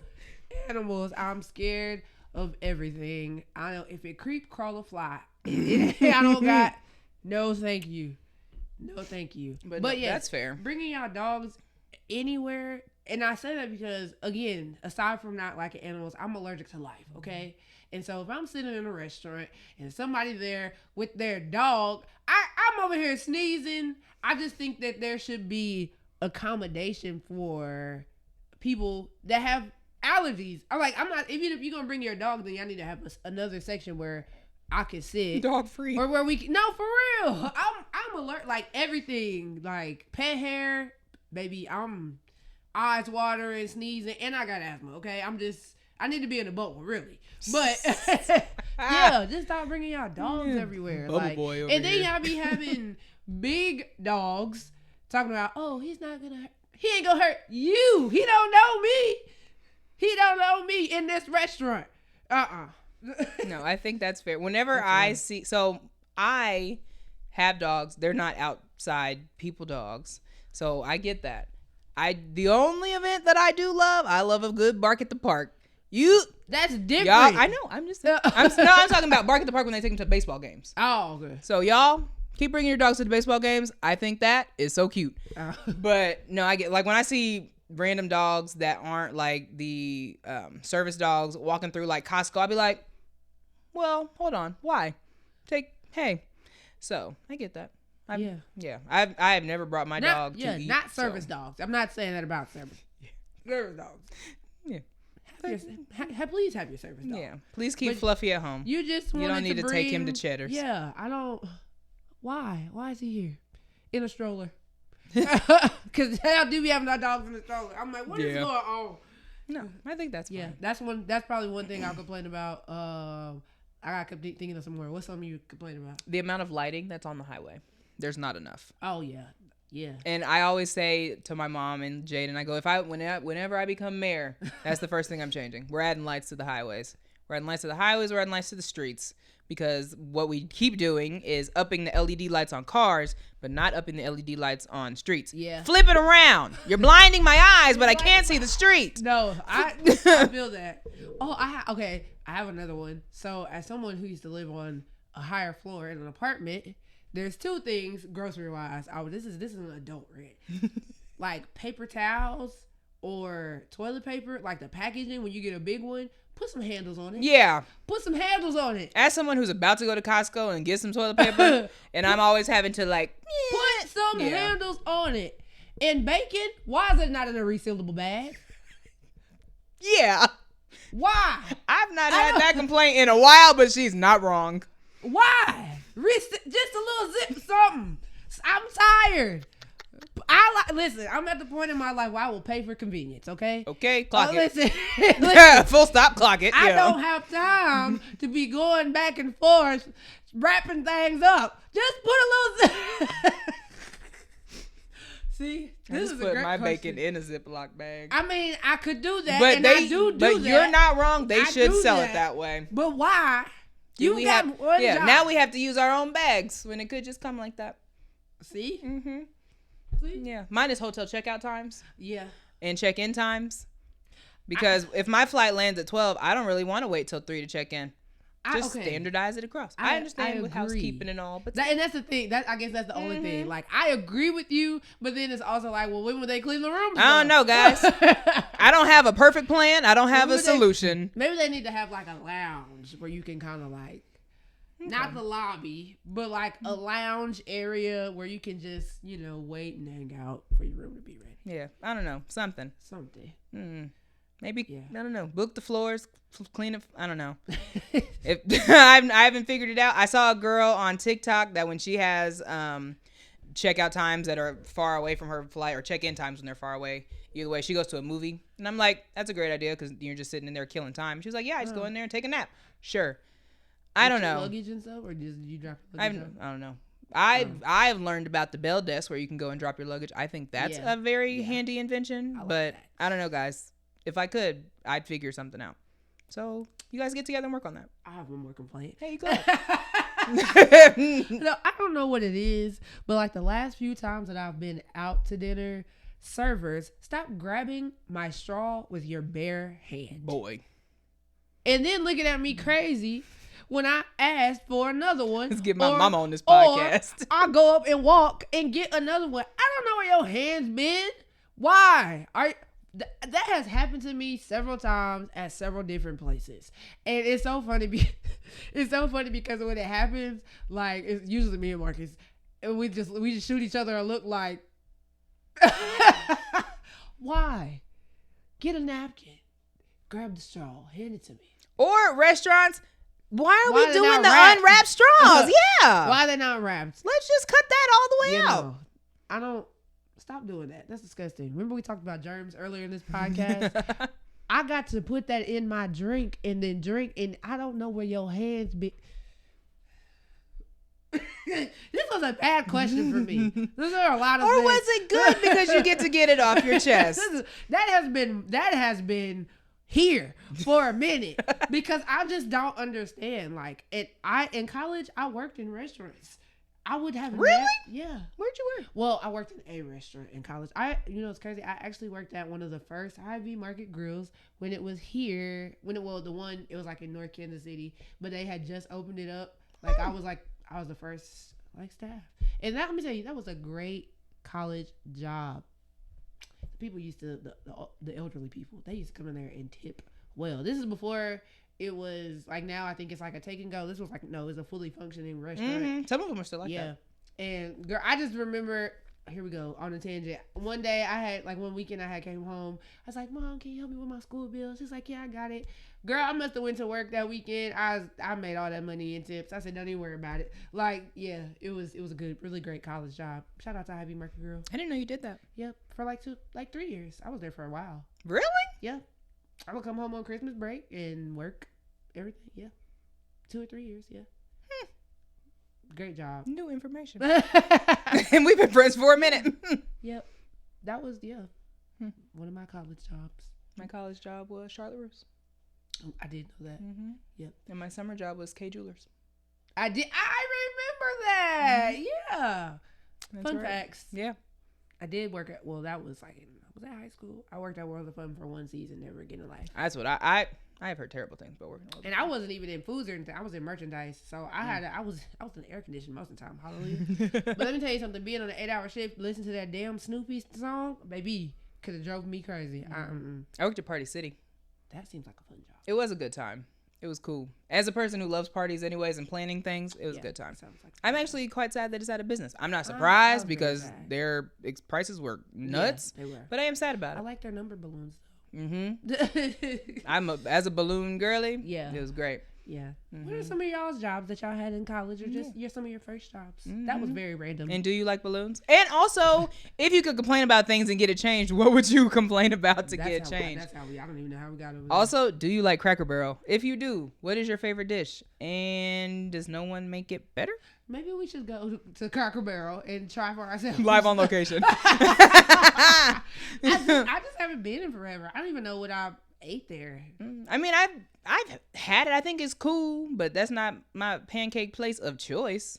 Animals. I'm scared of everything. I know if it creep, crawl, or fly. I don't got. No, thank you. No, thank you. But yes, that's fair. Bringing y'all dogs anywhere, and I say that because again, aside from not liking animals, I'm allergic to life. Okay, and so if I'm sitting in a restaurant and somebody there with their dog, I'm over here sneezing. I just think that there should be accommodation for people that have allergies. I'm not, even if you're gonna bring your dog, then y'all need to have another section where I can sit dog free, or where we can, no, for real. I'm alert, like everything, like pet hair, baby. I'm eyes watering, sneezing, and I got asthma. Okay, I need to be in a bubble, really. But yeah, just stop bringing y'all dogs everywhere. Bubble like, boy over and then here. y'all be having big dogs talking about, oh, he ain't gonna hurt you. He don't know me. He don't know me in this restaurant. No, I think that's fair. Whenever I have dogs, they're not outside people dogs. So I get that. The only event that I do love, I love a good bark at the park. That's different. Y'all, I know. I'm talking about bark at the park when they take them to baseball games. Oh, okay. So y'all keep bringing your dogs to the baseball games. I think that is so cute. But no, I get like when I see random dogs that aren't like the service dogs walking through like Costco, I'll be like, well, hold on, why? Hey. So I get that. I have never brought my dog to eat. Not service dogs. I'm not saying that about service. Service dogs. Yeah. Please have your service dog. Yeah. Please keep Fluffy at home. You don't need to take him to Cheddar's. Yeah, I don't. Why? Why is he here in a stroller? Because I do be having our dogs in the stroller. I'm like, what is going on? No, I think that's fine. That's probably one thing I'll complain about. I kept thinking of some more. What's something you complain about? The amount of lighting that's on the highway. There's not enough. Oh yeah. Yeah. And I always say to my mom and Jade, and I go, whenever I become mayor, that's the first thing I'm changing. We're adding lights to the highways. We're adding lights to the streets. Because what we keep doing is upping the LED lights on cars, but not upping the LED lights on streets. Yeah. Flip it around. You're blinding my eyes, but I can't see the street. No, I feel that. Oh, I have another one. So as someone who used to live on a higher floor in an apartment, there's two things grocery wise. This is an adult rant. Like paper towels or toilet paper, like the packaging when you get a big one, put some handles on it. Yeah. Put some handles on it. As someone who's about to go to Costco and get some toilet paper, and I'm always having to put some handles on it. And bacon, why is it not in a resealable bag? Yeah. Why? I've not had that complaint in a while, but she's not wrong. Why? Just a little zip something. I'm tired. Listen, I'm at the point in my life where I will pay for convenience, okay? Okay, clock it. Listen. Full stop, clock it. I don't have time to be going back and forth, wrapping things up. Just put a little zip. See, this is a great my question. Bacon in a Ziploc bag. I mean, I could do that, but I do but that. You're not wrong. They should sell that. it that way. But why? One job. Now we have to use our own bags when it could just come like that. See? Mm-hmm. See? Yeah. Mine is hotel checkout times. Yeah. And check-in times. Because if my flight lands at 12, I don't really want to wait till 3 to check in. Just standardize it across. I understand with housekeeping and all, but and that's the thing. I guess that's the only thing. Like, I agree with you, but then it's also like, well, when will they clean the rooms? I don't know, guys. I don't have a perfect plan. I don't have a solution. Maybe they need to have like a lounge where you can kind of like, not the lobby, but like a lounge area where you can just, wait and hang out for your room to be ready. Yeah, I don't know, something. Maybe I don't know. Book the floors, clean it. I don't know. I haven't figured it out. I saw a girl on TikTok that when she has checkout times that are far away from her flight, or check-in times when they're far away, either way, she goes to a movie, and I'm like, that's a great idea because you're just sitting in there killing time. She was like, yeah, I just go in there and take a nap. Sure. I don't know. Luggage and stuff, or just you drop luggage? I don't know. I've learned about the Bell Desk where you can go and drop your luggage. I think that's a very handy invention, but I don't know, guys. If I could, I'd figure something out. So you guys get together and work on that. I have one more complaint. Hey, go. No, I don't know what it is, but like the last few times that I've been out to dinner, servers, stop grabbing my straw with your bare hand. Boy. And then looking at me crazy when I asked for another one. Let's get my mama on this podcast. Or I go up and walk and get another one. I don't know where your hands been. Why? That has happened to me several times at several different places, and it's so funny. It's so funny because when it happens, like it's usually me and Marcus, and we just shoot each other a look like, why? Get a napkin, grab the straw, hand it to me. Or restaurants, why are we doing the unwrapped straws? Yeah. Why are they not wrapped? Let's just cut that all the way out. I don't. Stop doing that. That's disgusting. Remember we talked about germs earlier in this podcast? I got to put that in my drink and then drink, and I don't know where your hands be. This was a bad question for me. There are a lot of things. Or was it good because you get to get it off your chest? That has been here for a minute because I just don't understand. Like, in college, I worked in restaurants. I would have Really? Yeah. Where'd you work? Well, I worked in a restaurant in college. It's crazy. I actually worked at one of the first Hy-Vee Market grills when it was here. It was like in North Kansas City, but they had just opened it up. Like I was the first like staff. And let me tell you, that was a great college job. The people used to the elderly people. They used to come in there and tip well. This is before it was like now. I think it's like a take and go. This was like no, it was a fully functioning restaurant. Mm-hmm. Some of them are still like that. And girl, I just remember. Here we go on a tangent. One day one weekend I came home. I was like, Mom, can you help me with my school bills? She's like, yeah, I got it. Girl, I must have went to work that weekend. I made all that money in tips. I said, don't even worry about it. Like, yeah, it was a good, really great college job. Shout out to Hy-Vee Market Girl. I didn't know you did that. Yep, for like 3 years. I was there for a while. Really? Yeah. I would come home on Christmas break and work everything. Yeah. 2 or 3 years. Yeah. Great job. New information. And we've been friends for a minute. Yep. That was, one of my college jobs. My college job was Charlotte Russe. I did know that. Mm-hmm. Yep. And my summer job was K Jewelers. I remember that. Mm-hmm. Yeah. That's Fun right. facts. Yeah. I did work at, that was was that high school? I worked at World of Fun for one season, never again in life. That's what I have heard terrible things about working. And I wasn't even in foods or anything. I was in merchandise, so I was in air conditioning most of the time. Hallelujah. But let me tell you something. Being on an 8-hour shift, listen to that damn Snoopy song, baby, could have drove me crazy. I worked at Party City. That seems like a fun job. It was a good time. It was cool. As a person who loves parties anyways and planning things, it was a good time. Like I'm actually quite sad that it's out of business. I'm not surprised because sad. their prices were nuts. Yeah, they were. But I am sad about it. I like their number balloons though. Mm-hmm. As a balloon girly. Yeah. It was great. Yeah. Mm-hmm. What are some of y'all's jobs that y'all had in college, or just some of your first jobs? Mm-hmm. That was very random. And do you like balloons? And also, if you could complain about things and get it changed, what would you complain about to get changed? That's how I don't even know how we got over there. Also, do you like Cracker Barrel? If you do, what is your favorite dish? And does no one make it better? Maybe we should go to Cracker Barrel and try for ourselves. Live on location. I just haven't been in forever. I don't even know what I ate there. I mean, I've had it. I think it's cool, but that's not my pancake place of choice.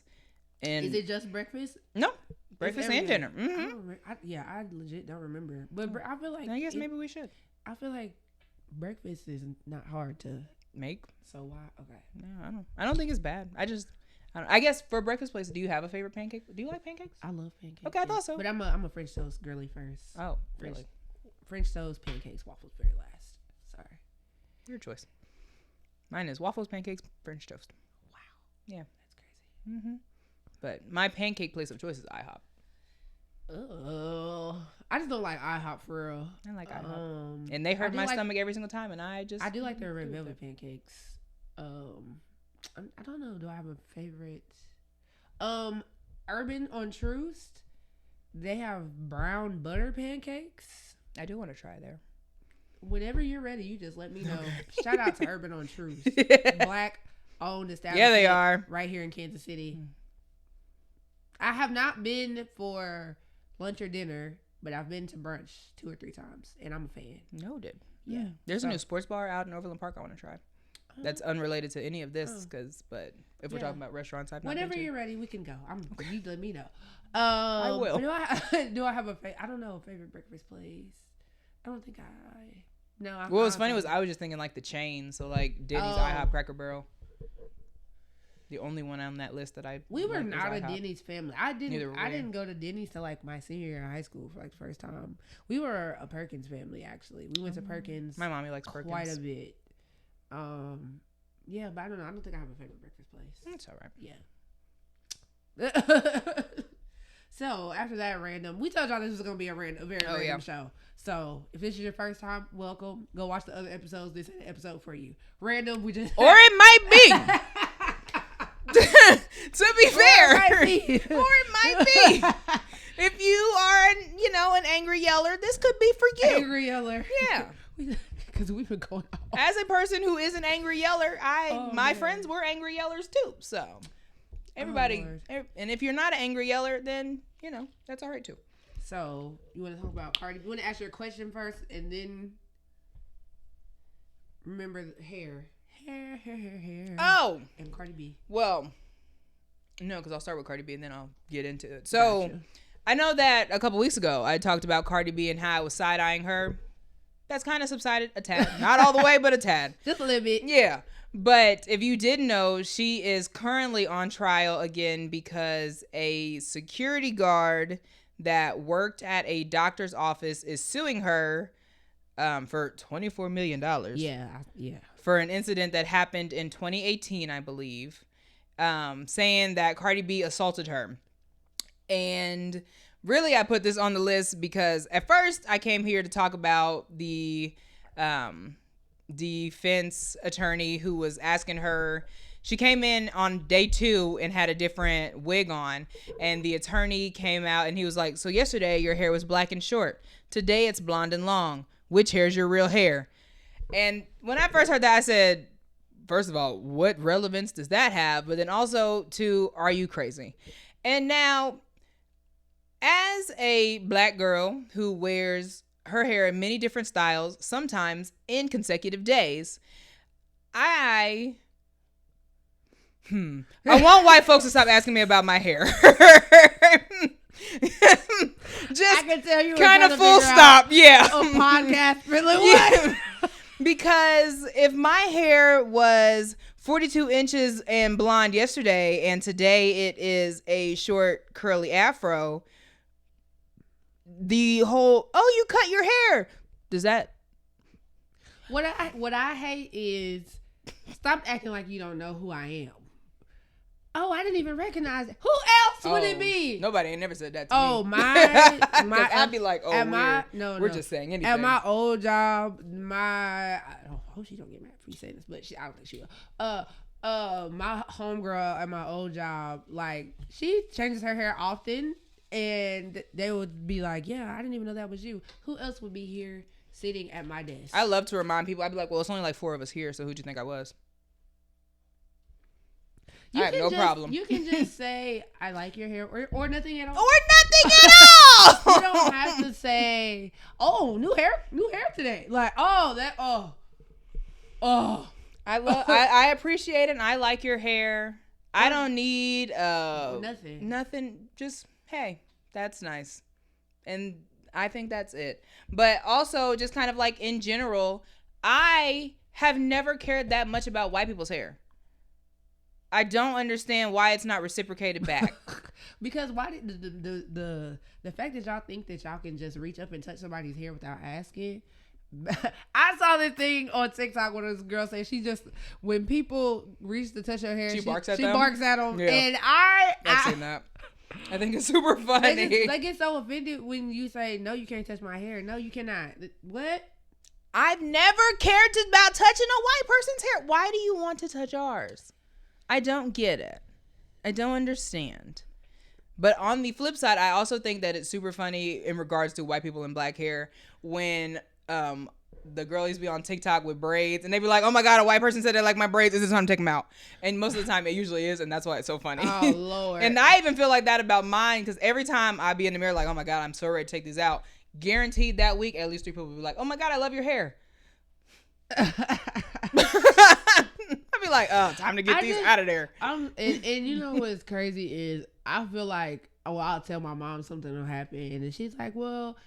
And is it just breakfast? No, breakfast and dinner. Mm-hmm. I legit don't remember. But I feel like I guess maybe we should. I feel like breakfast is not hard to make. So why? Okay. No, I don't think it's bad. I guess for breakfast place, do you have a favorite pancake? Do you like pancakes? I love pancakes. Okay, I thought so. But I'm a French toast girly first. Oh, really? French toast, pancakes, waffles very last. Sorry. Your choice. Mine is waffles, pancakes, French toast. Wow. Yeah. That's crazy. Mm-hmm. But my pancake place of choice is IHOP. Oh, I just don't like IHOP for real. I like IHOP. And they hurt my stomach every single time, and I do like their red velvet pancakes. I don't know. Do I have a favorite? Urban on Troost, they have brown butter pancakes. I do want to try there. Whenever you're ready, you just let me know. Okay. Shout out to Urban on Troost, Black owned establishment. Yeah, they are right here in Kansas City. I have not been for lunch or dinner, but I've been to brunch 2 or 3 times, and I'm a fan. Noted. Yeah, there's a new sports bar out in Overland Park I want to try. That's unrelated to any of this, but if we're talking about restaurants, I've not whenever been to. you're ready, we can go. Okay. You let me know. I will. Do I have a I don't know, a favorite breakfast place? I don't think I. No. What was funny was I was just thinking like the chain, so like Denny's, IHOP, Cracker Barrel. The only one on that list that we were not a Denny's family. I didn't go to Denny's till like my senior year in high school for like the first time. We were a Perkins family actually. We went to Perkins. My mommy likes Perkins quite a bit. Yeah, but I don't know. I don't think I have a favorite breakfast place. That's all right. Yeah. So after that random, we told y'all this was gonna be a very random show. So if this is your first time, welcome. Go watch the other episodes. This is an episode for you. Random, we just or it might be. To be fair, or it might be. If you are an angry yeller, this could be for you. Angry yeller, yeah. Because we've been going on. As a person who is an angry yeller, my friends were angry yellers too. So everybody, and if you're not an angry yeller, then that's all right too. So you want to talk about Cardi? You want to ask your question first, and then remember the hair. Oh, and Cardi B. Well, No, because I'll start with Cardi B and then I'll get into it. So, Gotcha. I know that a couple weeks ago I talked about Cardi B and how I was side-eyeing her. That's kind of subsided a tad. Not all the way, but a tad. Just a little bit. Yeah. But if you didn't know, she is currently on trial again because a security guard that worked at a doctor's office is suing her for $24 million. Yeah. For an incident that happened in 2018, I believe, saying that Cardi B assaulted her. And really, I put this on the list because at first I came here to talk about the defense attorney who was asking her. She came in on day 2 and had a different wig on, and the attorney came out and he was like, so yesterday your hair was black and short. Today it's blonde and long. Which hair is your real hair? And when I first heard that, I said, first of all, what relevance does that have? But then also, are you crazy? And now, as a black girl who wears her hair in many different styles, sometimes in consecutive days, I want white folks to stop asking me about my hair. Just I can tell you kind of full stop. Yeah. A podcast really yeah. Because if my hair was 42 inches and blonde yesterday and today it is a short curly afro, the whole, oh, you cut your hair. Does that? What I hate is stop acting like you don't know who I am. Oh, I didn't even recognize it. Who else would it be? Nobody ain't never said that to me. I'd be like, we're just saying anything. At my old job, I hope she don't get mad for you saying this, but I don't think she will. My homegirl at my old job, like, she changes her hair often, and they would be like, yeah, I didn't even know that was you. Who else would be here sitting at my desk? I love to remind people. I'd be like, well, it's only like 4 of us here, so who'd you think I was? I have no problem. You can just say, I like your hair, or nothing at all. Or nothing at all! You don't have to say, oh, new hair today. Like, I appreciate it and I like your hair. I don't need nothing. Just, hey, that's nice. And I think that's it. But also, just kind of like in general, I have never cared that much about white people's hair. I don't understand why it's not reciprocated back. Because why did the fact that y'all think that y'all can just reach up and touch somebody's hair without asking? I saw this thing on TikTok where this girl said she just, when people reach to touch her hair, she barks at them. Yeah. And I've seen that. I think it's super funny. They get so offended when you say, no, you can't touch my hair. No, you cannot. What? I've never cared about touching a white person's hair. Why do you want to touch ours? I don't get it. I don't understand. But on the flip side, I also think that it's super funny in regards to white people and black hair when the girlies be on TikTok with braids and they be like, oh my God, a white person said they like my braids. Is it time to take them out? And most of the time it usually is, and that's why it's so funny. Oh, Lord. And I even feel like that about mine because every time I be in the mirror like, oh my God, I'm so ready to take these out. Guaranteed that week, at least 3 people will be like, oh my God, I love your hair. I'd be like, oh, time to get these out of there. And you know what's crazy is I feel like, I'll tell my mom something will happen, and then she's like, well,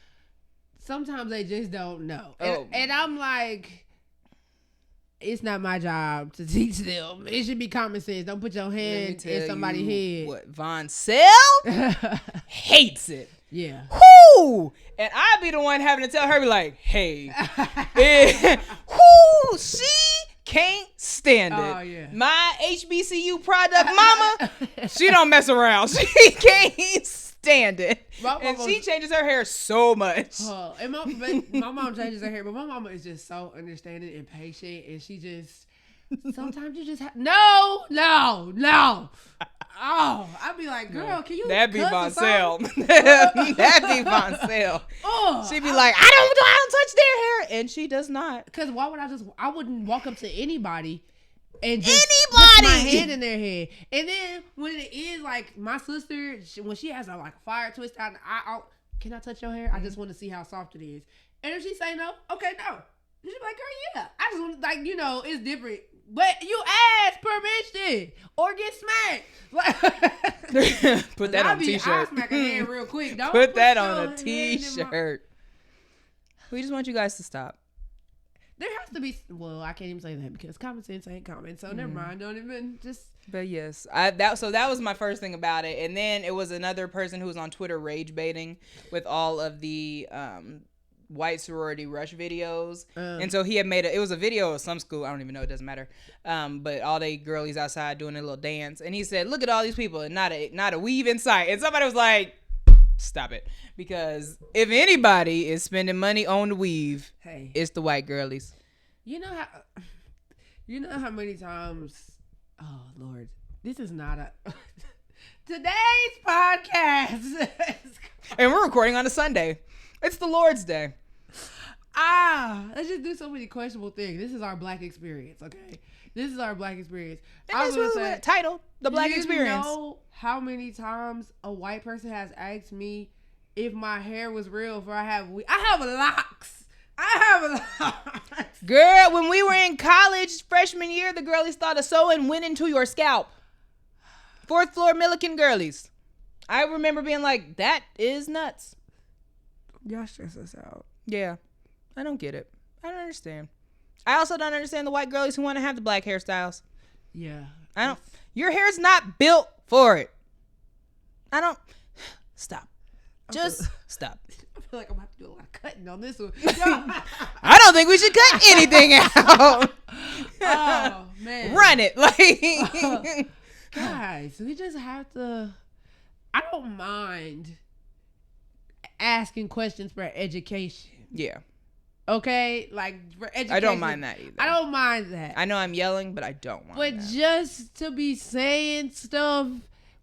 sometimes they just don't know. And I'm like, it's not my job to teach them. It should be common sense. Don't put your hand in somebody's head. What, Von Sell hates it. Yeah. Whoo! And I'd be the one having to tell her, be like, hey. Whoo! She can't stand it. Oh, yeah. My HBCU product mama, she don't mess around. She can't stand it. And she changes her hair so much. And my mom changes her hair, but my mama is just so understanding and patient, and she just, sometimes you just have, no. Oh, I'd be like, girl, can you? That'd be Von Sell. That'd be Von Sell. She'd be like, I don't touch their hair, and she does not. Because why would I wouldn't walk up to anybody and just put my hand in their head. And then when it is like my sister, when she has a fire twist out, can I touch your hair? I just want to see how soft it is. And if she say no, okay, no. She'd be like, girl, yeah. I just want it's different But you ask permission or get smacked. Put that on a I t-shirt. smack a hand real quick. Don't Put that your on a hand in my- t-shirt. We just want you guys to stop. There has to be. Well, I can't even say that because common sense ain't common. So never mind. Don't even just. But yes, that was my first thing about it, and then it was another person who was on Twitter rage baiting with all of the white sorority rush videos, and so he had made it was a video of some school, I don't even know, it doesn't matter, but all they girlies outside doing a little dance, and he said, look at all these people and not a weave in sight, and somebody was like, stop it, because if anybody is spending money on the weave, Hey, it's the white girlies. you know how many times. Oh Lord, this is not a today's podcast. And we're recording on a Sunday. It's the Lord's Day. Let's just do so many questionable things. This is our Black experience, okay? This is our Black experience. I was really say, title the Black experience. You know how many times a white person has asked me if my hair was real, if I have locks. Girl, when we were in college freshman year, the girlies thought a sewing went into your scalp. 4th floor Milliken girlies. I remember being like, that is nuts. Y'all stress us out. Yeah. I don't get it. I don't understand. I also don't understand the white girlies who want to have the black hairstyles. Yeah. Your hair's not built for it. Stop. Just stop. I feel like I'm about to do a lot of cutting on this one. I don't think we should cut anything out. Oh, man. Run it. Like, guys, we just have to. I don't mind asking questions for education. yeah. Okay? Like, for education. I don't mind that either. I don't mind that. I know I'm yelling, but I don't want But that. just to be saying stuff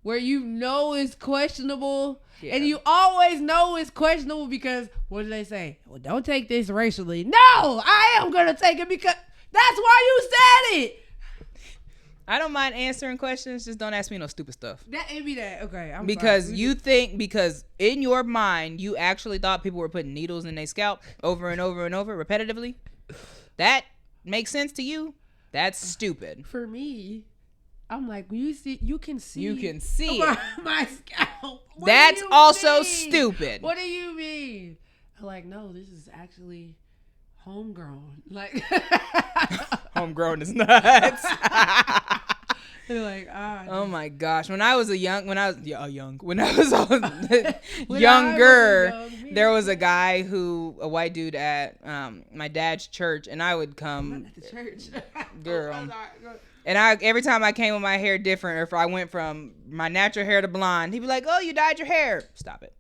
where you know it's questionable, Yeah. and you always know it's questionable because, what do they say? Well, don't take this racially. No, I am going to take it because that's why you said it. I don't mind answering questions. Just don't ask me no stupid stuff. It'd be that. Okay. I'm Because sorry. because in your mind, you actually thought people were putting needles in their scalp over and over and over repetitively. That makes sense to you. That's stupid. For me, I'm like, you can see my scalp. What That's do you also mean? Stupid. What do you mean? I'm like, no, this is actually homegrown. Like, Homegrown is nuts. they're like, Oh my gosh! When I was younger, there was a guy a white dude at my dad's church, and I would come. at the church, Girl. And every time I came with my hair different, or if I went from my natural hair to blonde, he'd be like, "Oh, you dyed your hair." Stop it.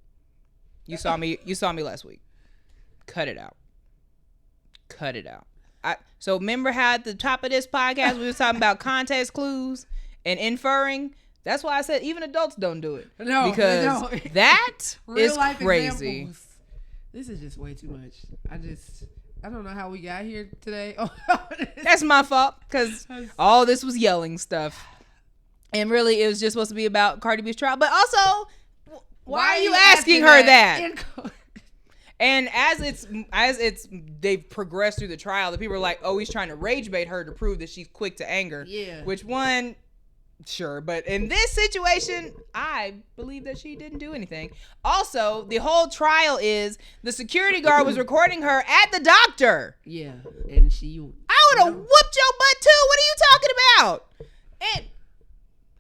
You saw me last week. Cut it out. So remember how at the top of this podcast we was talking about context clues and inferring? That's why I said even adults don't do it. No, because no. that Real is life crazy. Examples. This is just way too much. I don't know how we got here today. That's my fault because all this was yelling stuff. And really, it was just supposed to be about Cardi B's trial. But also, why are you asking her that? And as they've progressed through the trial, the people are like, oh, he's trying to rage bait her to prove that she's quick to anger. Yeah. Which one, sure. But in this situation, I believe that she didn't do anything. Also, the whole trial is the security guard was recording her at the doctor. Yeah. And I would have whooped your butt too. What are you talking about? And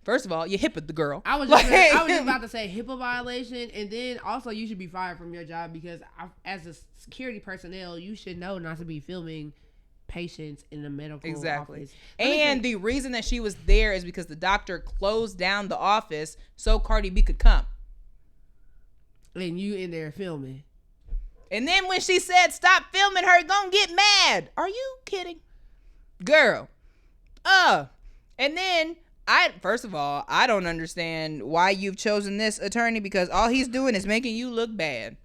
first of all, you hip with the girl. I was just about to say HIPAA violation, and then also you should be fired from your job because as a security personnel, you should know not to be filming patients in the medical office. And the reason that she was there is because the doctor closed down the office so Cardi B could come. And you in there filming. And then when she said stop filming her, gonna get mad. Are you kidding? Girl. And then first of all, I don't understand why you've chosen this attorney because all he's doing is making you look bad.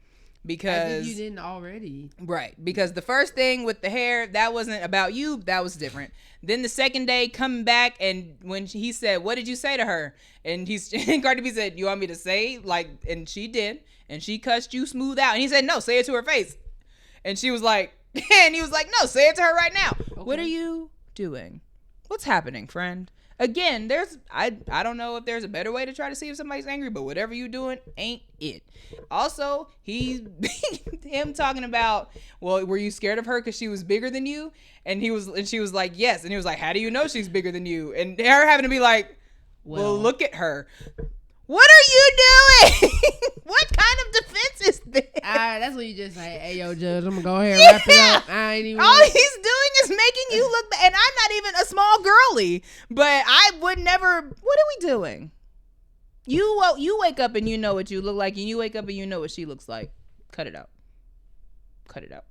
Because as if you didn't already. Right. Because the first thing with the hair, that wasn't about you. That was different. Then the second day coming back and when he said, what did you say to her? And Cardi B said, you want me to say? And she did. And she cussed you smooth out. And he said, no, say it to her face. And she was like, and he was like, no, say it to her right now. Okay. What are you doing? What's happening, friend? Again, I don't know if there's a better way to try to see if somebody's angry, but whatever you doing ain't it. Also, him talking about, well, were you scared of her because she was bigger than you? And she was like, yes. And he was like, how do you know she's bigger than you? And her having to be like, well, look at her. What are you doing? What kind of defense is this? That's what you just say. Hey, yo, Judge, I'm gonna go ahead and wrap it up. I ain't even. All he's doing is making you look bad. And I'm not even a small girly, but I would never. What are we doing? You wake up and you know what you look like, and you wake up and you know what she looks like. Cut it out. Cut it out.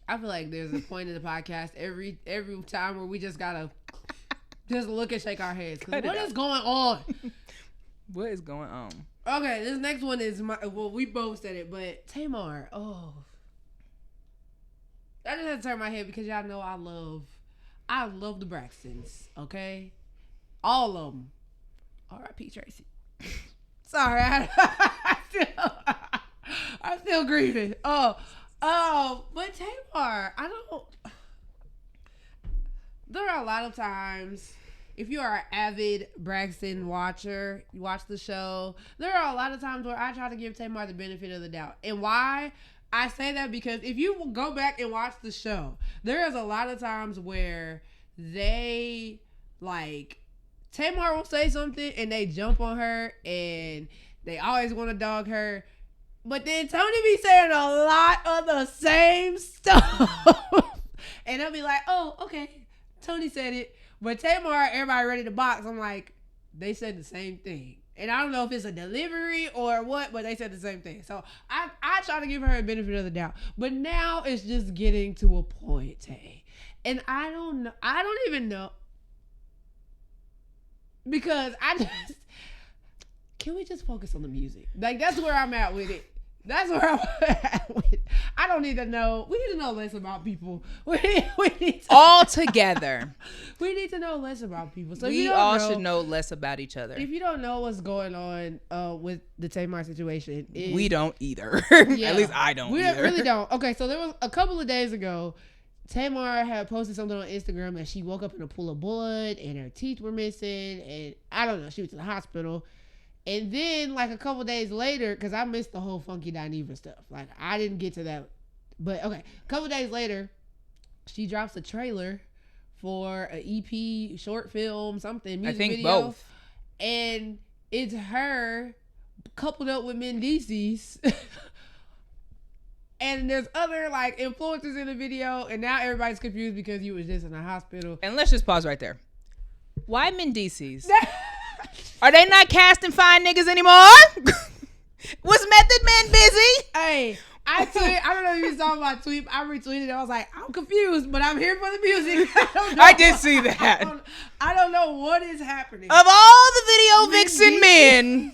I feel like there's a point in the podcast every time where we just gotta just look and shake our heads. What is going on? What is going on? Okay, this next one is we both said it, but Tamar. Oh, I just had to turn my head because y'all know I love the Braxtons. Okay, all of them. R.I.P. Tracy. Sorry, I'm still grieving. But Tamar, there are a lot of times, if you are an avid Braxton watcher, you watch the show, there are a lot of times where I try to give Tamar the benefit of the doubt. And why I say that, because if you go back and watch the show, there is a lot of times where they, like, Tamar will say something and they jump on her and they always want to dog her. But then Tony be saying a lot of the same stuff. And they'll be like, oh, okay, Tony said it. But Tamar, everybody ready to box. I'm like, they said the same thing. And I don't know if it's a delivery or what, but they said the same thing. So I try to give her a benefit of the doubt. But now it's just getting to a point, Tay. And I don't know. I don't even know. Because can we just focus on the music? Like, that's where I'm at with it. That's where I'm at with it. I don't need to know. We need to know less about people. We need to, all together. We need to know less about people. So we all should know less about each other. If you don't know what's going on with the Tamar situation, we don't either. Yeah, at least I don't. We really don't. Okay, so there was a couple of days ago, Tamar had posted something on Instagram that she woke up in a pool of blood and her teeth were missing, and I don't know, she was in the hospital. And then, like, a couple days later, because I missed the whole Funky Dineva stuff. Like, I didn't get to that. But, okay, a couple days later, she drops a trailer for an EP, short film, something, music video. I think both. And it's her coupled up with Mendices. And there's other, like, influencers in the video. And now everybody's confused because you was just in the hospital. And let's just pause right there. Why Mendices? Are they not casting fine niggas anymore? Was Method Man busy? Hey, I don't know if you saw my tweet. I retweeted it. I was like, I'm confused, but I'm here for the music. I did see that. I don't know what is happening. Of all the video vixen men,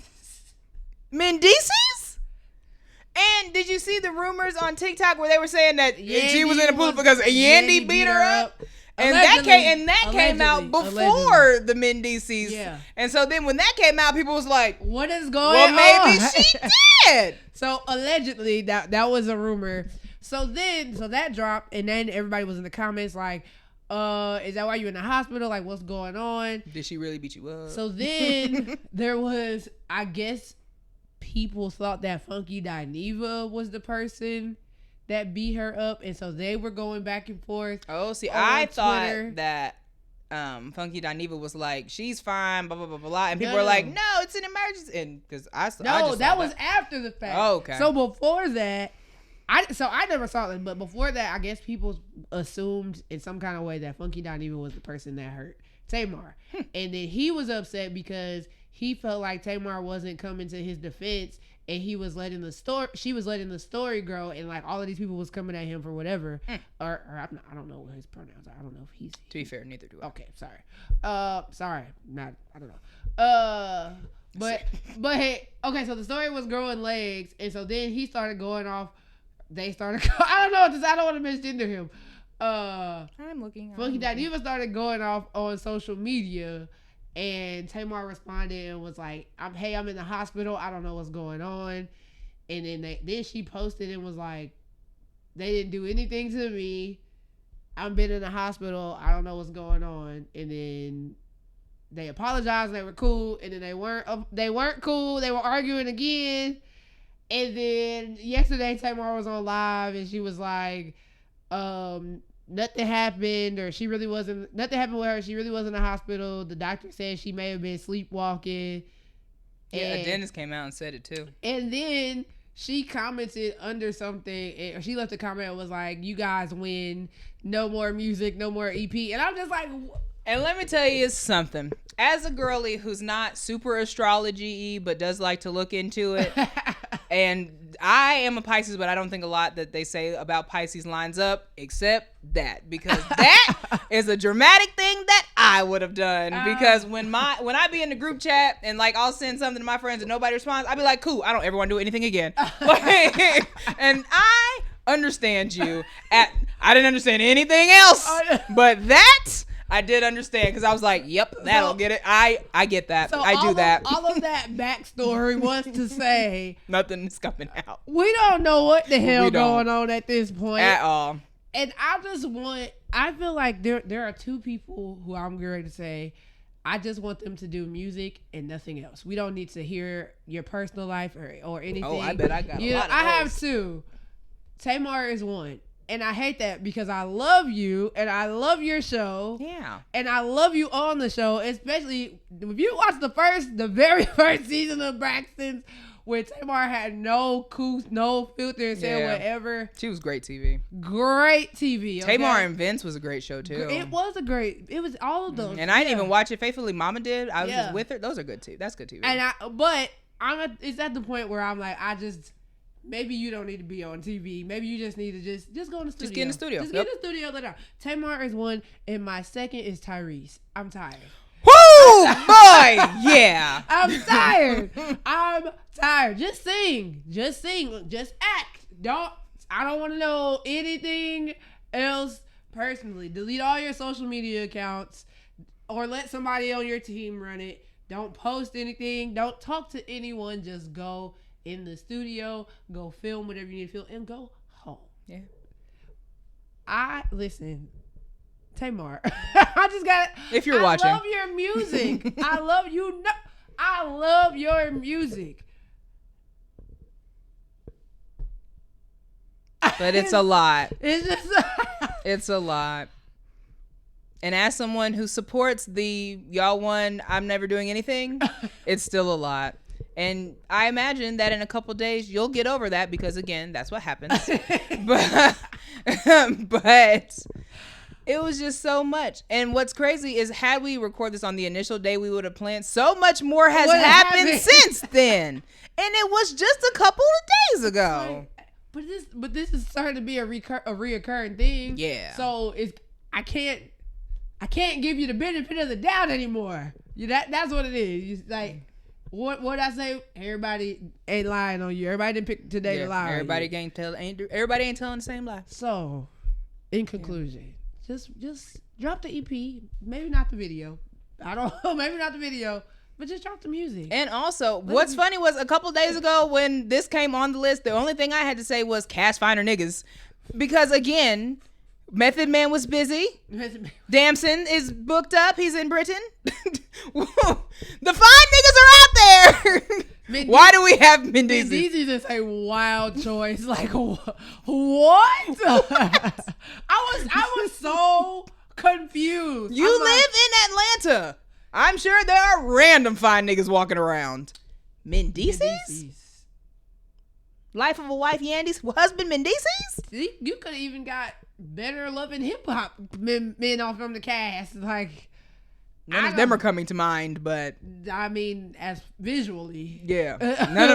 Mendices? And did you see the rumors on TikTok where they were saying that she was in a pool because Yandy beat her up? And that came out before the Mendices. Yeah. And so then when that came out, people was like, what is going on? Well, maybe she did. So allegedly that was a rumor. So that dropped, and then everybody was in the comments like, is that why you in the hospital? Like, what's going on? Did she really beat you up? So then there was, I guess, people thought that Funky Dineva was the person that beat her up, and so they were going back and forth. Oh, see, I thought that Funky Dineva was like, she's fine, blah blah blah blah, and people were like, no, it's an emergency, and because that was after the fact. Oh, okay. So before that, I never saw it, but before that, I guess people assumed in some kind of way that Funky Dineva was the person that hurt Tamar, and then he was upset because he felt like Tamar wasn't coming to his defense. And she was letting the story grow, and like all of these people was coming at him for whatever, or I don't know what his pronouns are. I don't know if he's. To be fair, neither do I. Okay, sorry. I don't know. But hey, okay. So the story was growing legs, and so then he started going off. They started. I don't know. I don't want to misgender him. I'm looking. Funky Dineva started going off on social media. And Tamar responded and was like, I'm in the hospital. I don't know what's going on. And then she posted and was like, they didn't do anything to me. I've been in the hospital. I don't know what's going on. And then they apologized. And they were cool. And then they weren't cool. They were arguing again. And then yesterday, Tamar was on live and she was like, nothing happened, or nothing happened with her. She really wasn't in the hospital. The doctor said she may have been sleepwalking. Yeah, a dentist came out and said it too. And then she commented under something, or she left a comment and was like, you guys win. No more music, no more EP. And I'm just like... And let me tell you something. As a girly who's not super astrology-y, but does like to look into it, and I am a Pisces, but I don't think a lot that they say about Pisces lines up, except that. Because that is a dramatic thing that I would have done. Because when I be in the group chat and like I'll send something to my friends and nobody responds, I'll be like, cool, I don't ever want to do anything again. And I understand you. I didn't understand anything else, but that... I did understand because I was like, yep, that'll get it. I get that. So I do that. All of that backstory was to say nothing's coming out. We don't know what the hell going on at this point. At all. And I feel like there are two people who I'm going to say, I just want them to do music and nothing else. We don't need to hear your personal life or anything. Oh, I bet I got a lot of those. I have two. Tamar is one. And I hate that because I love you and I love your show. Yeah. And I love you on the show, especially if you watch the very first season of Braxton's, where Tamar had no filter and said whatever. She was great TV. Great TV. Okay? Tamar and Vince was a great show too. It was all of those. And I didn't even watch it faithfully. Mama did. I was just with her. Those are good too. That's good TV. And it's at the point where I'm like, maybe you don't need to be on TV. Maybe you just need to just go in the studio. Just get in the studio. Just get in the studio. Let out. Tamar is one, and my second is Tyrese. I'm tired. Woo, boy, yeah. I'm tired. I'm tired. Just sing. Just act. I don't want to know anything else personally. Delete all your social media accounts, or let somebody on your team run it. Don't post anything. Don't talk to anyone. Just go in the studio, go film whatever you need to film, and go home. Yeah. Listen, Tamar. I just got it. If you're watching. I love your music. I love you. I love your music. But it's a lot. It's just it's a lot. And as someone who supports the y'all won, I'm never doing anything, it's still a lot. And I imagine that in a couple days you'll get over that because again, that's what happens. but it was just so much. And what's crazy is had we recorded this on the initial day we would have planned, so much more has happened since then. And it was just a couple of days ago. But this is starting to be a reoccurring thing. Yeah. So I can't give you the benefit of the doubt anymore. That's what it is. It's like what I say, everybody ain't lying on you. Everybody didn't pick today to lie. Everybody ain't telling the same lie. So, in conclusion, just drop the EP. Maybe not the video. I don't know. Maybe not the video, but just drop the music. And also, what's funny was a couple days ago when this came on the list, the only thing I had to say was cast finer niggas, because again, Method Man was busy. Damson is booked up. He's in Britain. The fine niggas are out there. Why do we have Mendeecees? Mendeecees is a wild choice. Like, what? I was so confused. You live in Atlanta. I'm sure there are random fine niggas walking around. Mendeecees? Life of a wife, Yandy's husband, Mendeecees? You could have even got better loving hip hop men off from the cast. Like, none of them are coming to mind, but I mean, as visually, yeah. None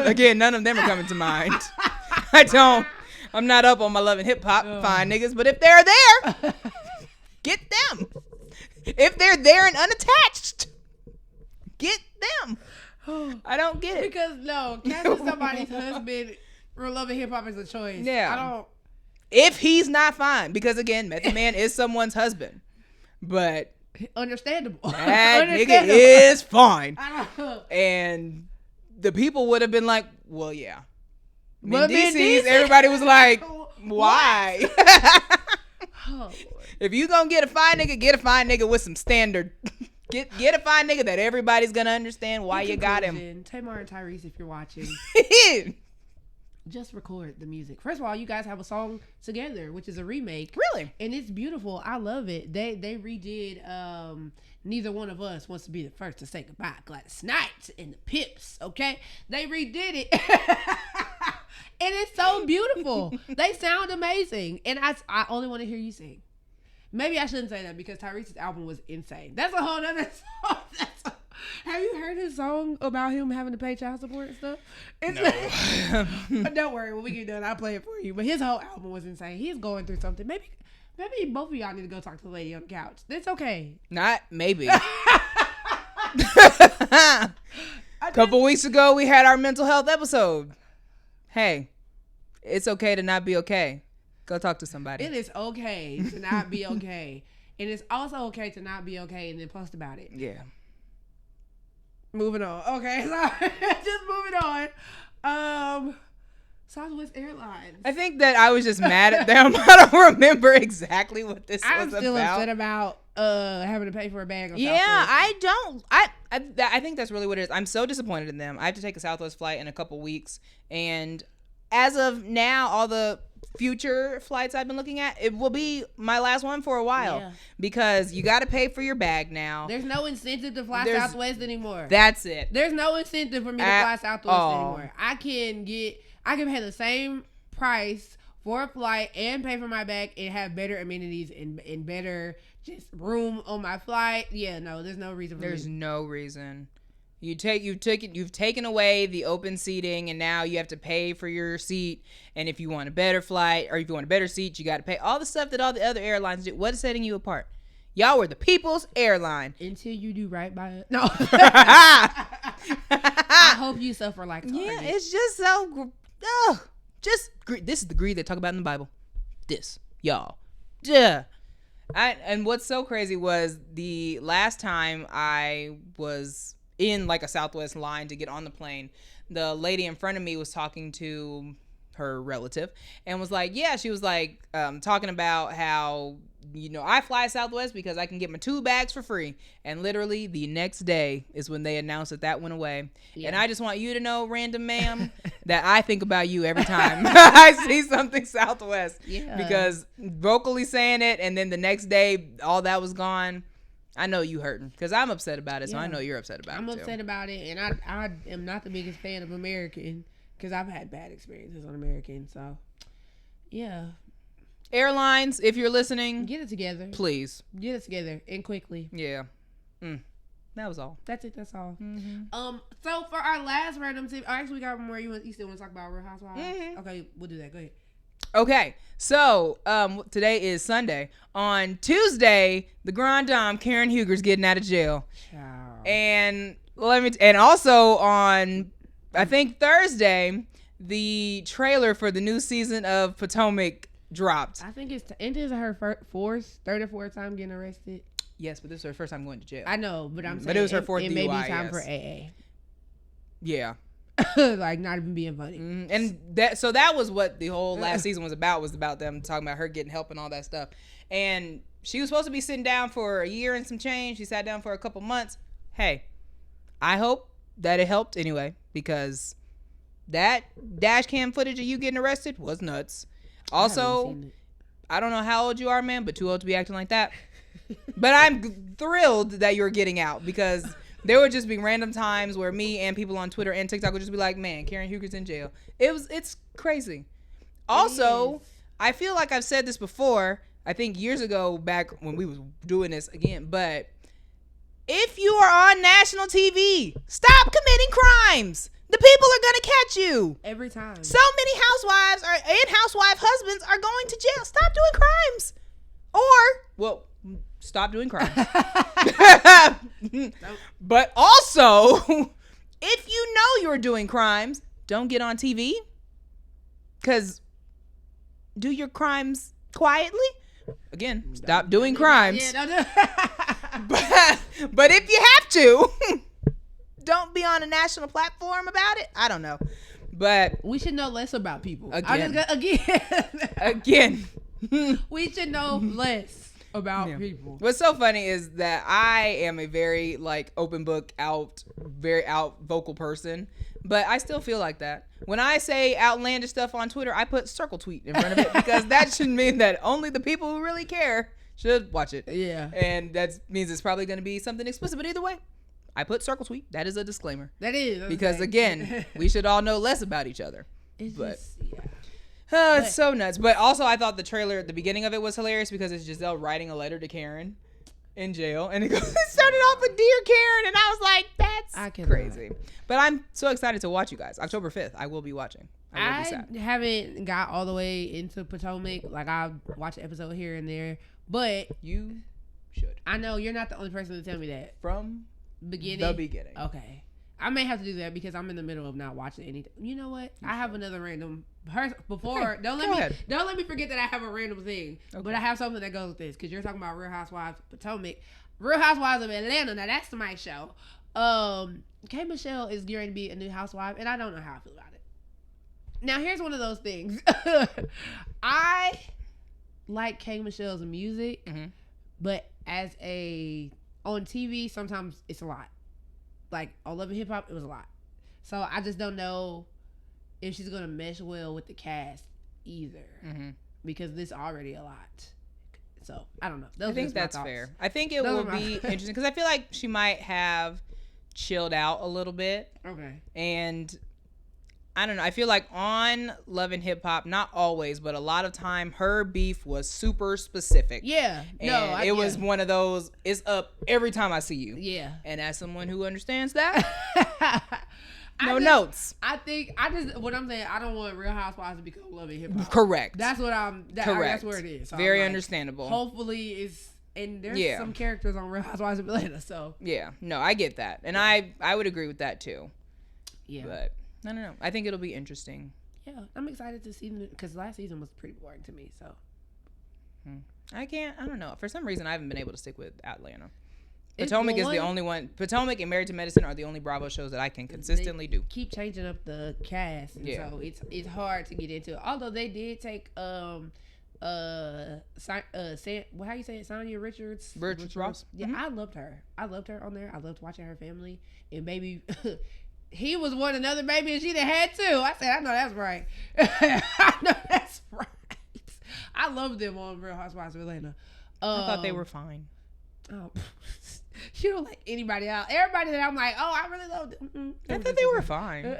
of them are coming to mind. I'm not up on my loving hip hop fine niggas, but if they're there, get them. If they're there and unattached, get them. I don't get it. Because casting somebody's husband for loving hip hop is a choice. Yeah. I don't. If he's not fine, because again, Method Man is someone's husband, but understandable. That nigga is fine. And the people would have been like, well, yeah. Mendeecees, everybody was like, why? Oh, Lord. If you gonna get a fine nigga with some standard. Get a fine nigga that everybody's gonna understand why you got him. Tamar and Tyrese, if you're watching, just record the music. First of all, you guys have a song together, which is a remake. Really? And it's beautiful. I love it. They redid Neither One of Us Wants to Be the First to Say Goodbye, Gladys Knight and the Pips, okay? They redid it. And it's so beautiful. They sound amazing. And I only want to hear you sing. Maybe I shouldn't say that because Tyrese's album was insane. That's a whole other song. Have you heard his song about him having to pay child support and stuff? No. Don't worry. When we get done, I'll play it for you. But his whole album was insane. He's going through something. Maybe both of y'all need to go talk to the lady on the couch. It's okay. Not maybe. A couple weeks ago, we had our mental health episode. Hey, it's okay to not be okay. Go talk to somebody. It is okay to not be okay. And it's also okay to not be okay and then post about it. Yeah. Moving on. Okay, sorry. Just moving on. Southwest Airlines. I think that I was just mad at them. I don't remember exactly what this was about. I'm still upset about having to pay for a bag of Yeah, Southwest. I don't. I think that's really what it is. I'm so disappointed in them. I have to take a Southwest flight in a couple weeks. And as of now, all the future flights I've been looking at, it will be my last one for a while. Yeah. Because you got to pay for your bag now. There's no incentive to fly Southwest anymore. That's it. There's no incentive for me to fly Southwest anymore. I can pay the same price for a flight and pay for my bag and have better amenities and better just room on my flight. Yeah, no, there's no reason for There's no reason. You've taken away the open seating, and now you have to pay for your seat. And if you want a better flight or if you want a better seat, you got to pay all the stuff that all the other airlines do. What is setting you apart? Y'all were the people's airline. Until you do right by it. No. I hope you suffer like Target. Yeah, it's just so. This is the greed they talk about in the Bible. This, y'all. Duh. And what's so crazy was the last time I was in like a Southwest line to get on the plane, the lady in front of me was talking to her relative and was like, she was like talking about how, I fly Southwest because I can get my 2 bags for free. And literally the next day is when they announced that went away. Yeah. And I just want you to know, random ma'am, that I think about you every time I see something Southwest. Yeah. Because vocally saying it and then the next day all that was gone. I know you hurting because I'm upset about it, so I know you're upset about it too. I'm upset about it, and I am not the biggest fan of American because I've had bad experiences on American. So, yeah. Airlines, if you're listening, get it together. Please. Get it together and quickly. Yeah. That was all. That's it. That's all. Mm-hmm. So for our last random tip, actually we got one more. You still want to talk about Real Housewives? Mm-hmm. Okay, we'll do that. Go ahead. Okay, so today is Sunday. On Tuesday, the Grand Dame Karen Huger's getting out of jail, and also on I think Thursday, the trailer for the new season of Potomac dropped. I think it's her third or fourth time getting arrested. Yes, but this is her first time going to jail. I know, but I'm saying but it was her fourth DUI. It may be time for AA. Yeah. Like not even being funny. And that was what the whole last season was about them talking about her getting help and all that stuff. And she was supposed to be sitting down for a year and some change. She sat down for a couple months. Hey, I hope that it helped anyway, because that dash cam footage of you getting arrested was nuts. Also, I don't know how old you are, man, but too old to be acting like that. But I'm thrilled that you're getting out, because there would just be random times where me and people on Twitter and TikTok would just be like, man, Karen Huger's in jail. It's crazy. Also, I feel like I've said this before, I think years ago back when we was doing this again, but if you are on national TV, stop committing crimes. The people are going to catch you. Every time. So many housewives and housewife husbands are going to jail. Stop doing crimes. Stop doing crimes. But also, if you know you're doing crimes, don't get on TV. Because do your crimes quietly. Again, stop doing crimes. Yeah, don't do but if you have to, don't be on a national platform about it. I don't know. But we should know less about people. Again. We should know less about people. What's so funny is that I am a very like open book very out vocal person, but I still feel like that. When I say outlandish stuff on Twitter, I put circle tweet in front of it because that should mean that only the people who really care should watch it. Yeah. And that means it's probably going to be something explicit, but either way, I put circle tweet. That is a disclaimer. That is. Because again, we should all know less about each other. It's just, yeah. It's so nuts. But also, I thought the trailer at the beginning of it was hilarious because it's Giselle writing a letter to Karen in jail. And it started off with Dear Karen. And I was like, that's crazy. But I'm so excited to watch you guys. October 5th, I will be watching. I haven't got all the way into Potomac. Like, I'll watch an episode here and there. But you should. I know you're not the only person to tell me that. From the beginning. Okay. I may have to do that because I'm in the middle of not watching anything. You know what? I have another random. Before, don't let me forget that I have a random thing. Okay. But I have something that goes with this because you're talking about Real Housewives of Potomac, Real Housewives of Atlanta. Now that's my show. K. Michelle is going to be a new housewife, and I don't know how I feel about it. Now here's one of those things. I like K. Michelle's music, but on TV sometimes it's a lot. Like on Love and Hip Hop, it was a lot. So I just don't know if she's gonna mesh well with the cast either, because this already a lot. So I don't know. I think that's fair. I think it will be interesting because I feel like she might have chilled out a little bit. Okay. And I don't know. I feel like on Love and Hip Hop, not always, but a lot of time, her beef was super specific. Yeah. And it was one of those, it's up every time I see you. Yeah. And as someone who understands that, notes. What I'm saying, I don't want Real Housewives to become Love and Hip Hop. Correct. That's what correct. That's where it is. So very understandable. Hopefully and there's some characters on Real Housewives of Atlanta, so. Yeah. No, I get that. And I would agree with that too. Yeah. But I don't know. I think it'll be interesting. Yeah, I'm excited to see them because last season was pretty boring to me. So I don't know. For some reason, I haven't been able to stick with Atlanta. Potomac is the only one. Potomac and Married to Medicine are the only Bravo shows that I can consistently do. Keep changing up the cast, and so it's hard to get into. Although they did take how you say it, Sonya Richards Ross. Yeah, I loved her. I loved her on there. I loved watching her family and baby. He was one another baby and she done had two. I said, I know that's right. I know that's right. I love them on Real Housewives of Atlanta. I thought they were fine. Oh, she don't like anybody else. Everybody that I'm like, oh, I really love them. I thought they were fine.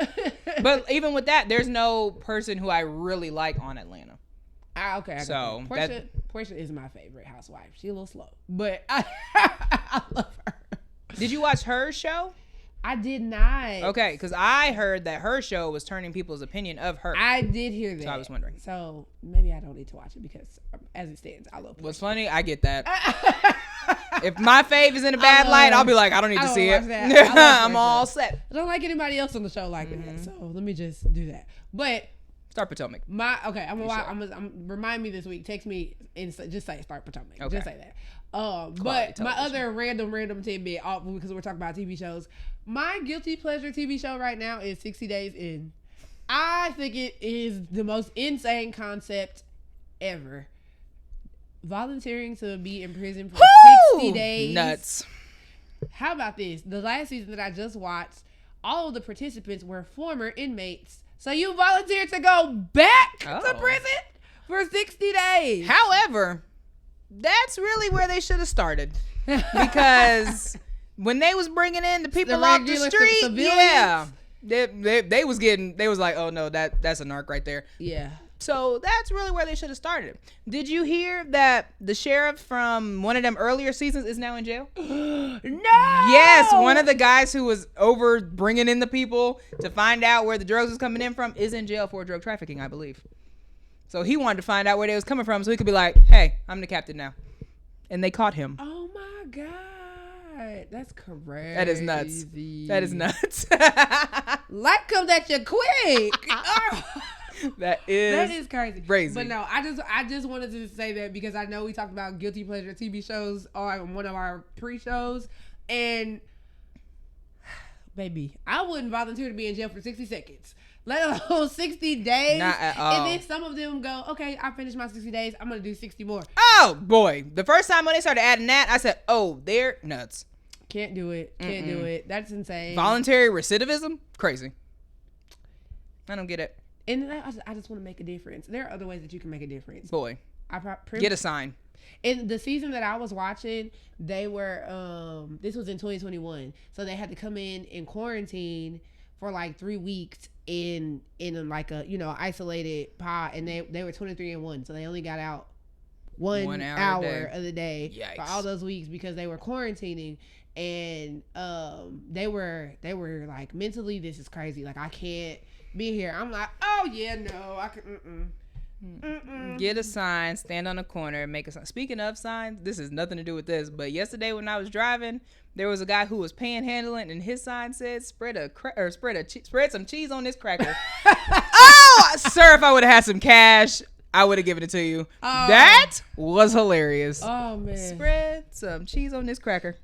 But even with that, there's no person who I really like on Atlanta. Okay. So Portia is my favorite housewife. She's a little slow, but I love her. Did you watch her show? I did not. Okay, because I heard that her show was turning people's opinion of her. I did hear that. So I was wondering. So maybe I don't need to watch it because as it stands, I love Portia. What's funny, I get that. If my fave is in a bad light, I'll be like, I don't need to see it. I'm all set. I don't like anybody else on the show like that, so let me just do that. But Start Potomac. Remind me this week. Text me and just say Start Potomac. Okay. Just say that. But my other random tidbit, because we're talking about TV shows, my guilty pleasure TV show right now is 60 Days In. I think it is the most insane concept ever. Volunteering to be in prison for 60 days. Nuts. How about this? The last season that I just watched, all of the participants were former inmates. So you volunteered to go back to prison for 60 days. However, that's really where they should have started. Because when they was bringing in the people off the street, they was like, oh no, that's a narc right there. Yeah. So that's really where they should have started. Did you hear that the sheriff from one of them earlier seasons is now in jail? No! Yes, one of the guys who was over bringing in the people to find out where the drugs was coming in from is in jail for drug trafficking, I believe. So he wanted to find out where they was coming from so he could be like, hey, I'm the captain now. And they caught him. Oh my God. That's crazy. That is nuts. That is nuts. Life comes at you quick. That is crazy. But no, I just wanted to say that because I know we talked about guilty pleasure TV shows on one of our pre-shows, and baby, I wouldn't volunteer to be in jail for 60 seconds. let alone 60 days. Not at all. And then some of them go, okay, I finished my 60 days. I'm going to do 60 more. Oh, boy. The first time when they started adding that, I said, oh, they're nuts. Can't do it. Can't do it. That's insane. Voluntary recidivism? Crazy. I don't get it. And I just want to make a difference. There are other ways that you can make a difference. Boy. Get a sign. In the season that I was watching, they were, this was in 2021. So they had to come in quarantine for like 3 weeks in like a, isolated pod. And they were 23 and 1. So they only got out one hour of the day. Yikes. For all those weeks because they were quarantining. And they were like, mentally, this is crazy. Like, I can't be here. I'm like, oh yeah, no, I can. Get a sign, stand on a corner, make a sign. Speaking of signs, this has nothing to do with this, but yesterday when I was driving, there was a guy who was panhandling, and his sign said, "Spread some cheese on this cracker." Oh, sir, if I would have had some cash, I would have given it to you. That was hilarious. Oh man, spread some cheese on this cracker.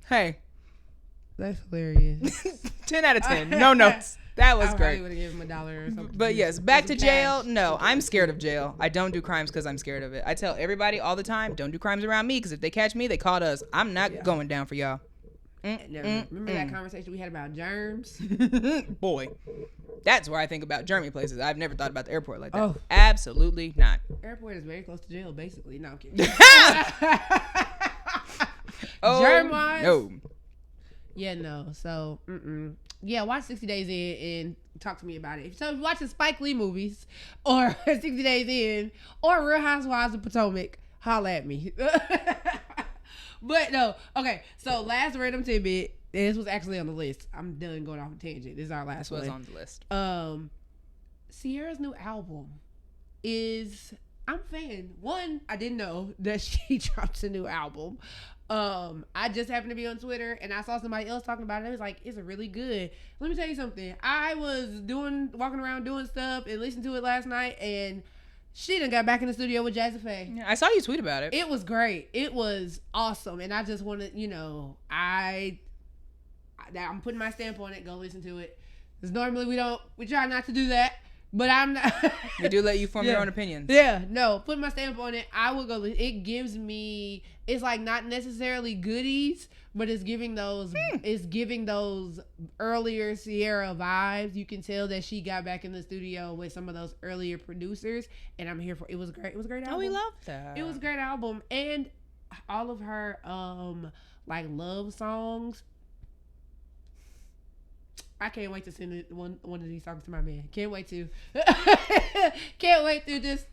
Hey, that's hilarious. 10 out of 10. No notes. That was great. I would have given him $1 or something. But yes, back to jail. No, I'm scared of jail. I don't do crimes because I'm scared of it. I tell everybody all the time, don't do crimes around me because if they catch me, they caught us. I'm not going down for y'all. Remember that conversation we had about germs? Boy, that's where I think about germy places. I've never thought about the airport like that. Oh. Absolutely not. Airport is very close to jail, basically. No, I'm kidding. Germ-wise? No. Yeah, no. So, yeah, watch 60 Days In and talk to me about it. So, if you're watching Spike Lee movies or 60 Days In or Real Housewives of Potomac, holla at me. But no, okay. So, last random tidbit. And this was actually on the list. I'm done going off a tangent. This is our last one. This was on the list. Sierra's new album is... I'm a fan. One, I didn't know that she dropped a new album. I just happened to be on Twitter and I saw somebody else talking about it. I was like, it's really good. Let me tell you something. I was walking around doing stuff and listening to it last night, and she done got back in the studio with Jazzy Faye. Yeah, I saw you tweet about it. It was great. It was awesome. And I just wanted, I'm putting my stamp on it. Go listen to it. Because normally we try not to do that. But I'm not. We do let you form your own opinions. Yeah, no. Put my stamp on it. I will go. It gives me. It's like not necessarily goodies, but it's giving those. It's giving those earlier Sierra vibes. You can tell that she got back in the studio with some of those earlier producers, and I'm here for. It was great. It was a great album. Oh, we love that. It was a great album, and all of her like love songs. I can't wait to send one of these songs to my man. Can't wait to. Can't wait to just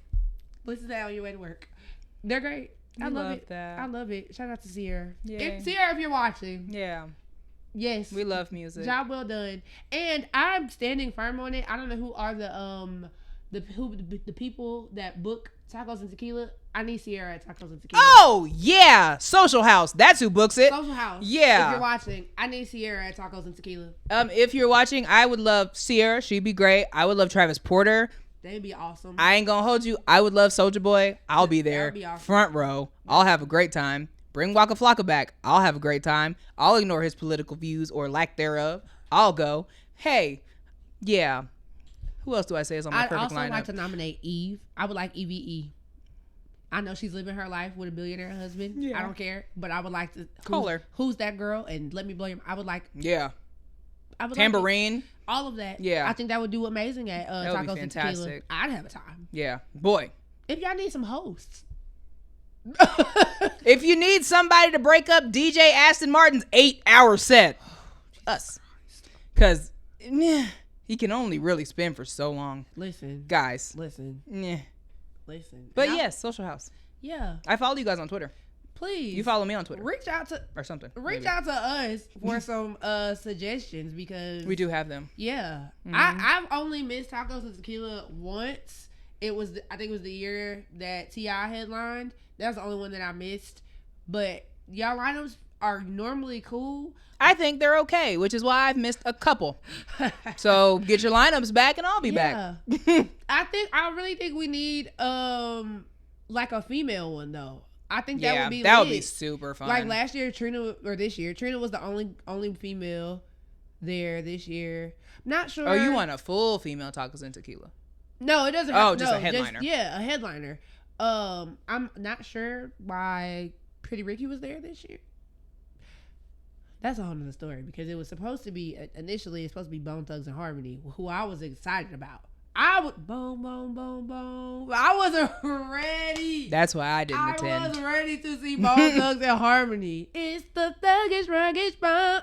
listen to that on your way to work. They're great. I love it. That. I love it. Shout out to Sierra. Yeah. Sierra, if you're watching. Yeah. Yes. We love music. Job well done. And I'm standing firm on it. I don't know who are the people that book Tacos and Tequila. I need Sierra at Tacos and Tequila. Oh, yeah. Social House. That's who books it. Social House. Yeah. If you're watching, I need Sierra at Tacos and Tequila. If you're watching, I would love Sierra. She'd be great. I would love Travis Porter. They'd be awesome. I ain't gonna hold you. I would love Soulja Boy. I'll be there. Be awesome. Front row. I'll have a great time. Bring Waka Flocka back. I'll have a great time. I'll ignore his political views or lack thereof. I'll go. Hey, yeah. Who else do I say is on my perfect lineup? I'd also like to nominate Eve. I would like EVE. I know she's living her life with a billionaire husband. Yeah. I don't care, but I would like to call her. Who's that girl? And let me blow your. I would like. Yeah. I would Tambourine. Like all of that. Yeah. I think that would do amazing at that would Tacos be and fantastic. Tequila. I'd have a time. Yeah, boy. If y'all need some hosts. If you need somebody to break up DJ Aston Martin's 8-hour set, us, because he can only really spin for so long. Listen, guys. Listen. Listen. But yes, Social House. Yeah. I follow you guys on Twitter. Please. You follow me on Twitter. Reach out to or something. Reach out to us for some suggestions because we do have them. Yeah. Mm-hmm. I've only missed Tacos and Tequila once. I think it was the year that T.I. headlined. That was the only one that I missed. But y'all lineups are normally cool. I think they're okay, which is why I've missed a couple. So get your lineups back and I'll be back. I really think we need like a female one though. I think that would be that would be super fun. Like last year, Trina was the only female there this year. Not sure. Oh, you want a full female tacos and tequila? No, it doesn't. Oh, just a headliner. A headliner. I'm not sure why Pretty Ricky was there this year. That's a whole nother story because it was supposed to be initially it's supposed to be Bone Thugs and Harmony, who I was excited about. I would boom. I wasn't ready. That's why I didn't attend. I was ready to see Bone Thugs and Harmony. It's the thuggish, ruggish bone.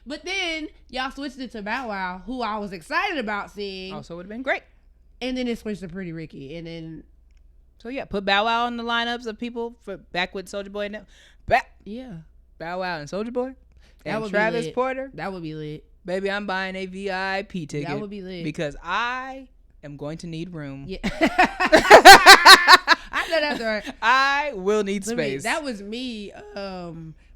But then y'all switched it to Bow Wow, who I was excited about seeing. Also would have been great. And then it switched to Pretty Ricky, and then. So yeah, put Bow Wow on the lineups of people for back with Soulja Boy and Bow Wow and Soulja Boy and Travis Porter. That would be lit. Baby, I'm buying a VIP ticket. That would be lit. Because I am going to need room. Yeah. I know that's right. I will need space. That was me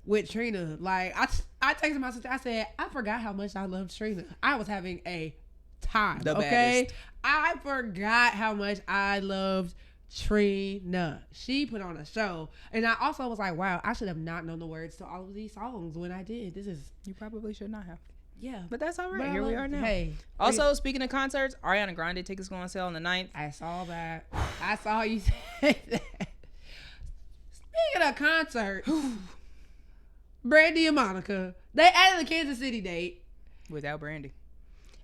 with Trina. Like, I texted my sister. I said, I forgot how much I loved Trina. I was having a time. The baddest. I forgot how much I loved Trina. She put on a show. And I also was like, wow, I should have not known the words to all of these songs when I did. You probably should not have. Yeah. But that's all right. Here we are now. Hey. Also, speaking of concerts, Ariana Grande tickets go on sale on the 9th. I saw that. I saw you say that. Speaking of concerts, Brandy and Monica, they added the Kansas City date. Without Brandy.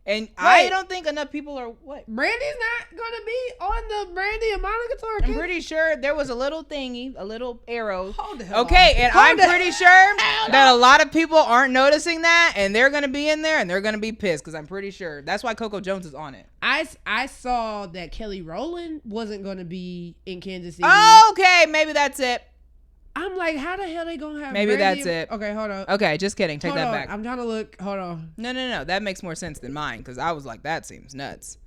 And I don't think enough people are what? Brandy's not going to be on the Brandy and Monica tour. I'm pretty sure there was a little thingy, a little arrow. Hold the hell okay, on. and I'm pretty sure that a lot of people aren't noticing that, and they're going to be in there, and they're going to be pissed, because I'm pretty sure. That's why Coco Jones is on it. I saw that Kelly Rowland wasn't going to be in Kansas City. Okay, maybe that's it. I'm like, how the hell they going to have Maybe Brandy that's it. Okay, hold on. Okay, just kidding. Take that on. back. I'm trying to look. Hold on. No. That makes more sense than mine, because I was like, that seems nuts.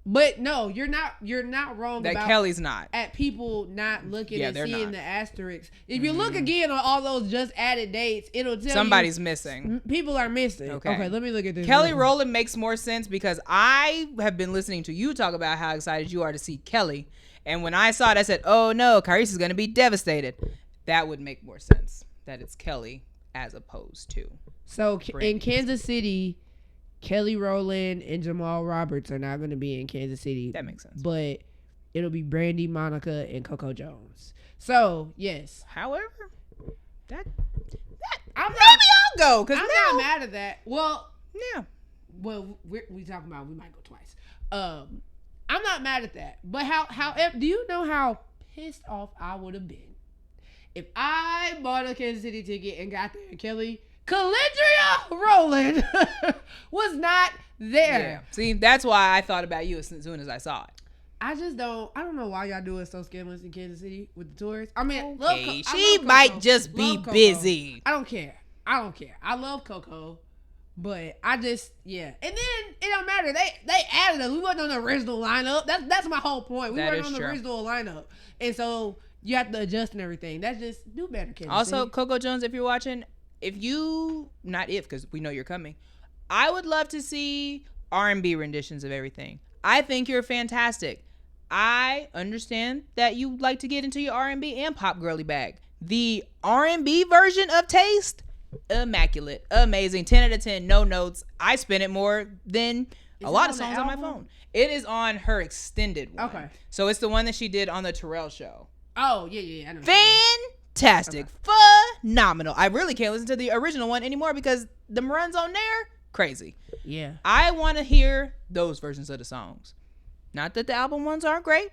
But no, you're not wrong that about Kelly's not. At people not looking and seeing not. the asterisks. If you look again on all those just added dates, it'll tell somebody's missing. People are missing. Okay, let me look at this. Kelly Rowland makes more sense because I have been listening to you talk about how excited you are to see Kelly. And when I saw it, I said, oh no, Carice is going to be devastated. That would make more sense that it's Kelly as opposed to. So in Kansas City, Kelly Rowland and Jamal Roberts are not going to be in Kansas City. That makes sense. But it'll be Brandy, Monica, and Coco Jones. So, yes. However, that I'm maybe I'll go. Cause I'm not mad at that. Well, yeah. Well, we talking about we might go twice. I'm not mad at that. But however, do you know how pissed off I would have been if I bought a Kansas City ticket and got there and Calendria Rowland was not there. Yeah. See, that's why I thought about you as soon as I saw it. I don't know why y'all doing so scandalous in Kansas City with the tourists. I mean, okay. She might just be busy. I don't care. I love Coco, but I just, yeah. And then it don't matter. They added us. We wasn't on the original lineup. That's my whole point. We weren't on the original lineup. And so you have to adjust and everything. That's just do better, Kansas Also, City. Coco Jones, if you're watching, because we know you're coming, I would love to see R&B renditions of everything. I think you're fantastic. I understand that you like to get into your R&B and pop girly bag. The R&B version of Taste, immaculate, amazing, 10 out of 10, no notes. I spin it more than a lot of songs on my phone. It is on her extended one. Okay. So it's the one that she did on the Terrell show. Oh, yeah. I know. Fantastic. Okay. Phenomenal. I really can't listen to the original one anymore because the runs on there, crazy. Yeah. I want to hear those versions of the songs. Not that the album ones aren't great.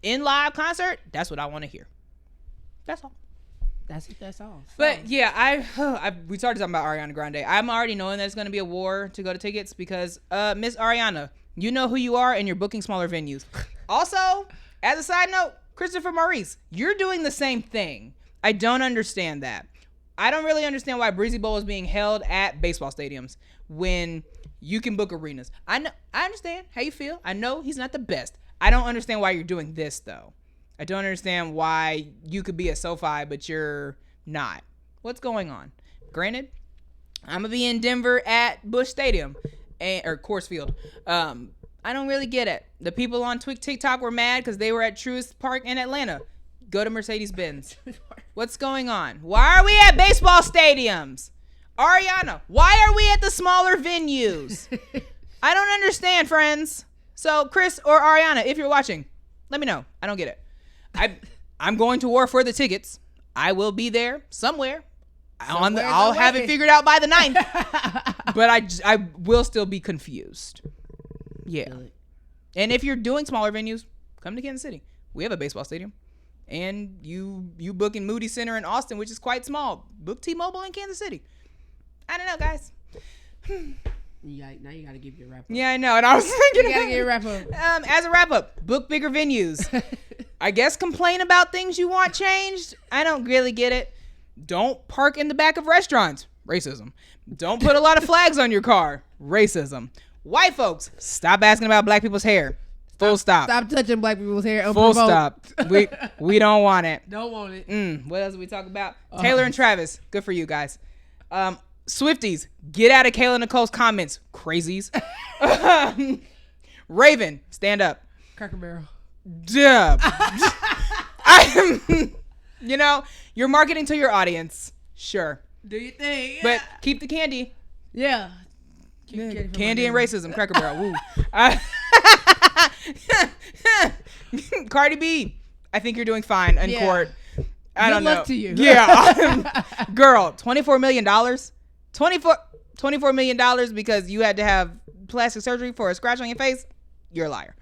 In live concert, that's what I want to hear. That's all. That's all. So. But yeah, we started talking about Ariana Grande. I'm already knowing that it's going to be a war to go to tickets because Miss Ariana, you know who you are and you're booking smaller venues. Also, as a side note, Christopher Maurice, you're doing the same thing. I don't understand that. I don't really understand why Breezy Bowl is being held at baseball stadiums when you can book arenas. I understand how you feel. I know he's not the best. I don't understand why you're doing this, though. I don't understand why you could be a SoFi, but you're not. What's going on? Granted, I'm going to be in Denver at Busch Stadium or Coors Field. I don't really get it. The people on TikTok were mad because they were at Truist Park in Atlanta. Go to Mercedes-Benz. What's going on? Why are we at baseball stadiums? Ariana, why are we at the smaller venues? I don't understand, friends. So, Chris or Ariana, if you're watching, let me know. I don't get it. I'm going to war for the tickets. I will be there somewhere. I'll have it figured out by the 9th. But I will still be confused. Yeah. Really? And if you're doing smaller venues, come to Kansas City. We have a baseball stadium. And you book in Moody Center in Austin, which is quite small. Book T-Mobile in Kansas City. I don't know, guys. Now you got to give your wrap up. Yeah, I know. And I was thinking. You got to give your wrap up. As a wrap up, book bigger venues. I guess complain about things you want changed. I don't really get it. Don't park in the back of restaurants. Racism. Don't put a lot of flags on your car. Racism. White folks, stop asking about black people's hair. Full stop. Stop touching black people's hair. Full stop. We don't want it. Don't want it. What else did we talk about? Taylor and Travis. Good for you guys. Swifties, get out of Kayla Nicole's comments. Crazies. Raven, stand up. Cracker Barrel. Duh. You're marketing to your audience. Sure. Do your thing. But keep the candy. Yeah. Candy and racism. Cracker Barrel. Woo. Cardi B, I think you're doing fine in court. I don't know. Good luck to you. Yeah. Girl, $24 million? $24 million because you had to have plastic surgery for a scratch on your face? You're a liar.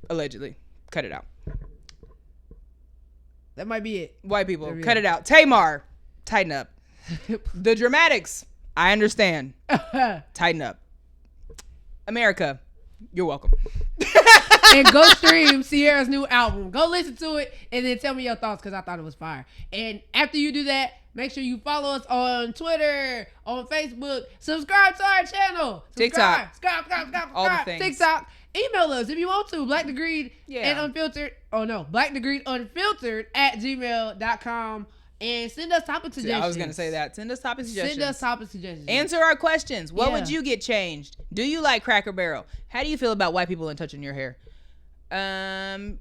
Allegedly. Cut it out. That might be it. White people, cut it out. Tamar, tighten up. The Dramatics, I understand. Tighten up. America, you're welcome. And go stream Sierra's new album. Go listen to it and then tell me your thoughts because I thought it was fire. And after you do that, make sure you follow us on Twitter, on Facebook. Subscribe to our channel. TikTok. Subscribe. All the things. TikTok. Email us if you want to. Blackdegreed and Unfiltered. Oh, no. Blackdegreed Unfiltered @gmail.com. And send us topic suggestions. I was going to say that. Send us topic suggestions. Answer our questions. What would you get changed? Do you like Cracker Barrel? How do you feel about white people and touching your hair? I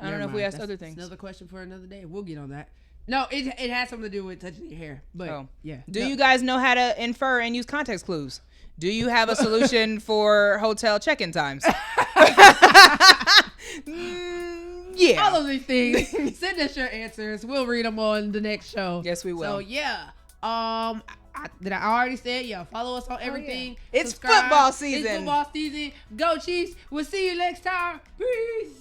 don't know if we asked other things. Another question for another day. We'll get on that. No, it has something to do with touching your hair. But Do you guys know how to infer and use context clues? Do you have a solution for hotel check-in times? Yeah. All of these things. Send us your answers. We'll read them on the next show. Yes, we will. So, yeah. Did I already say it? Yeah. Follow us on everything. It's football season. Go Chiefs. We'll see you next time. Peace.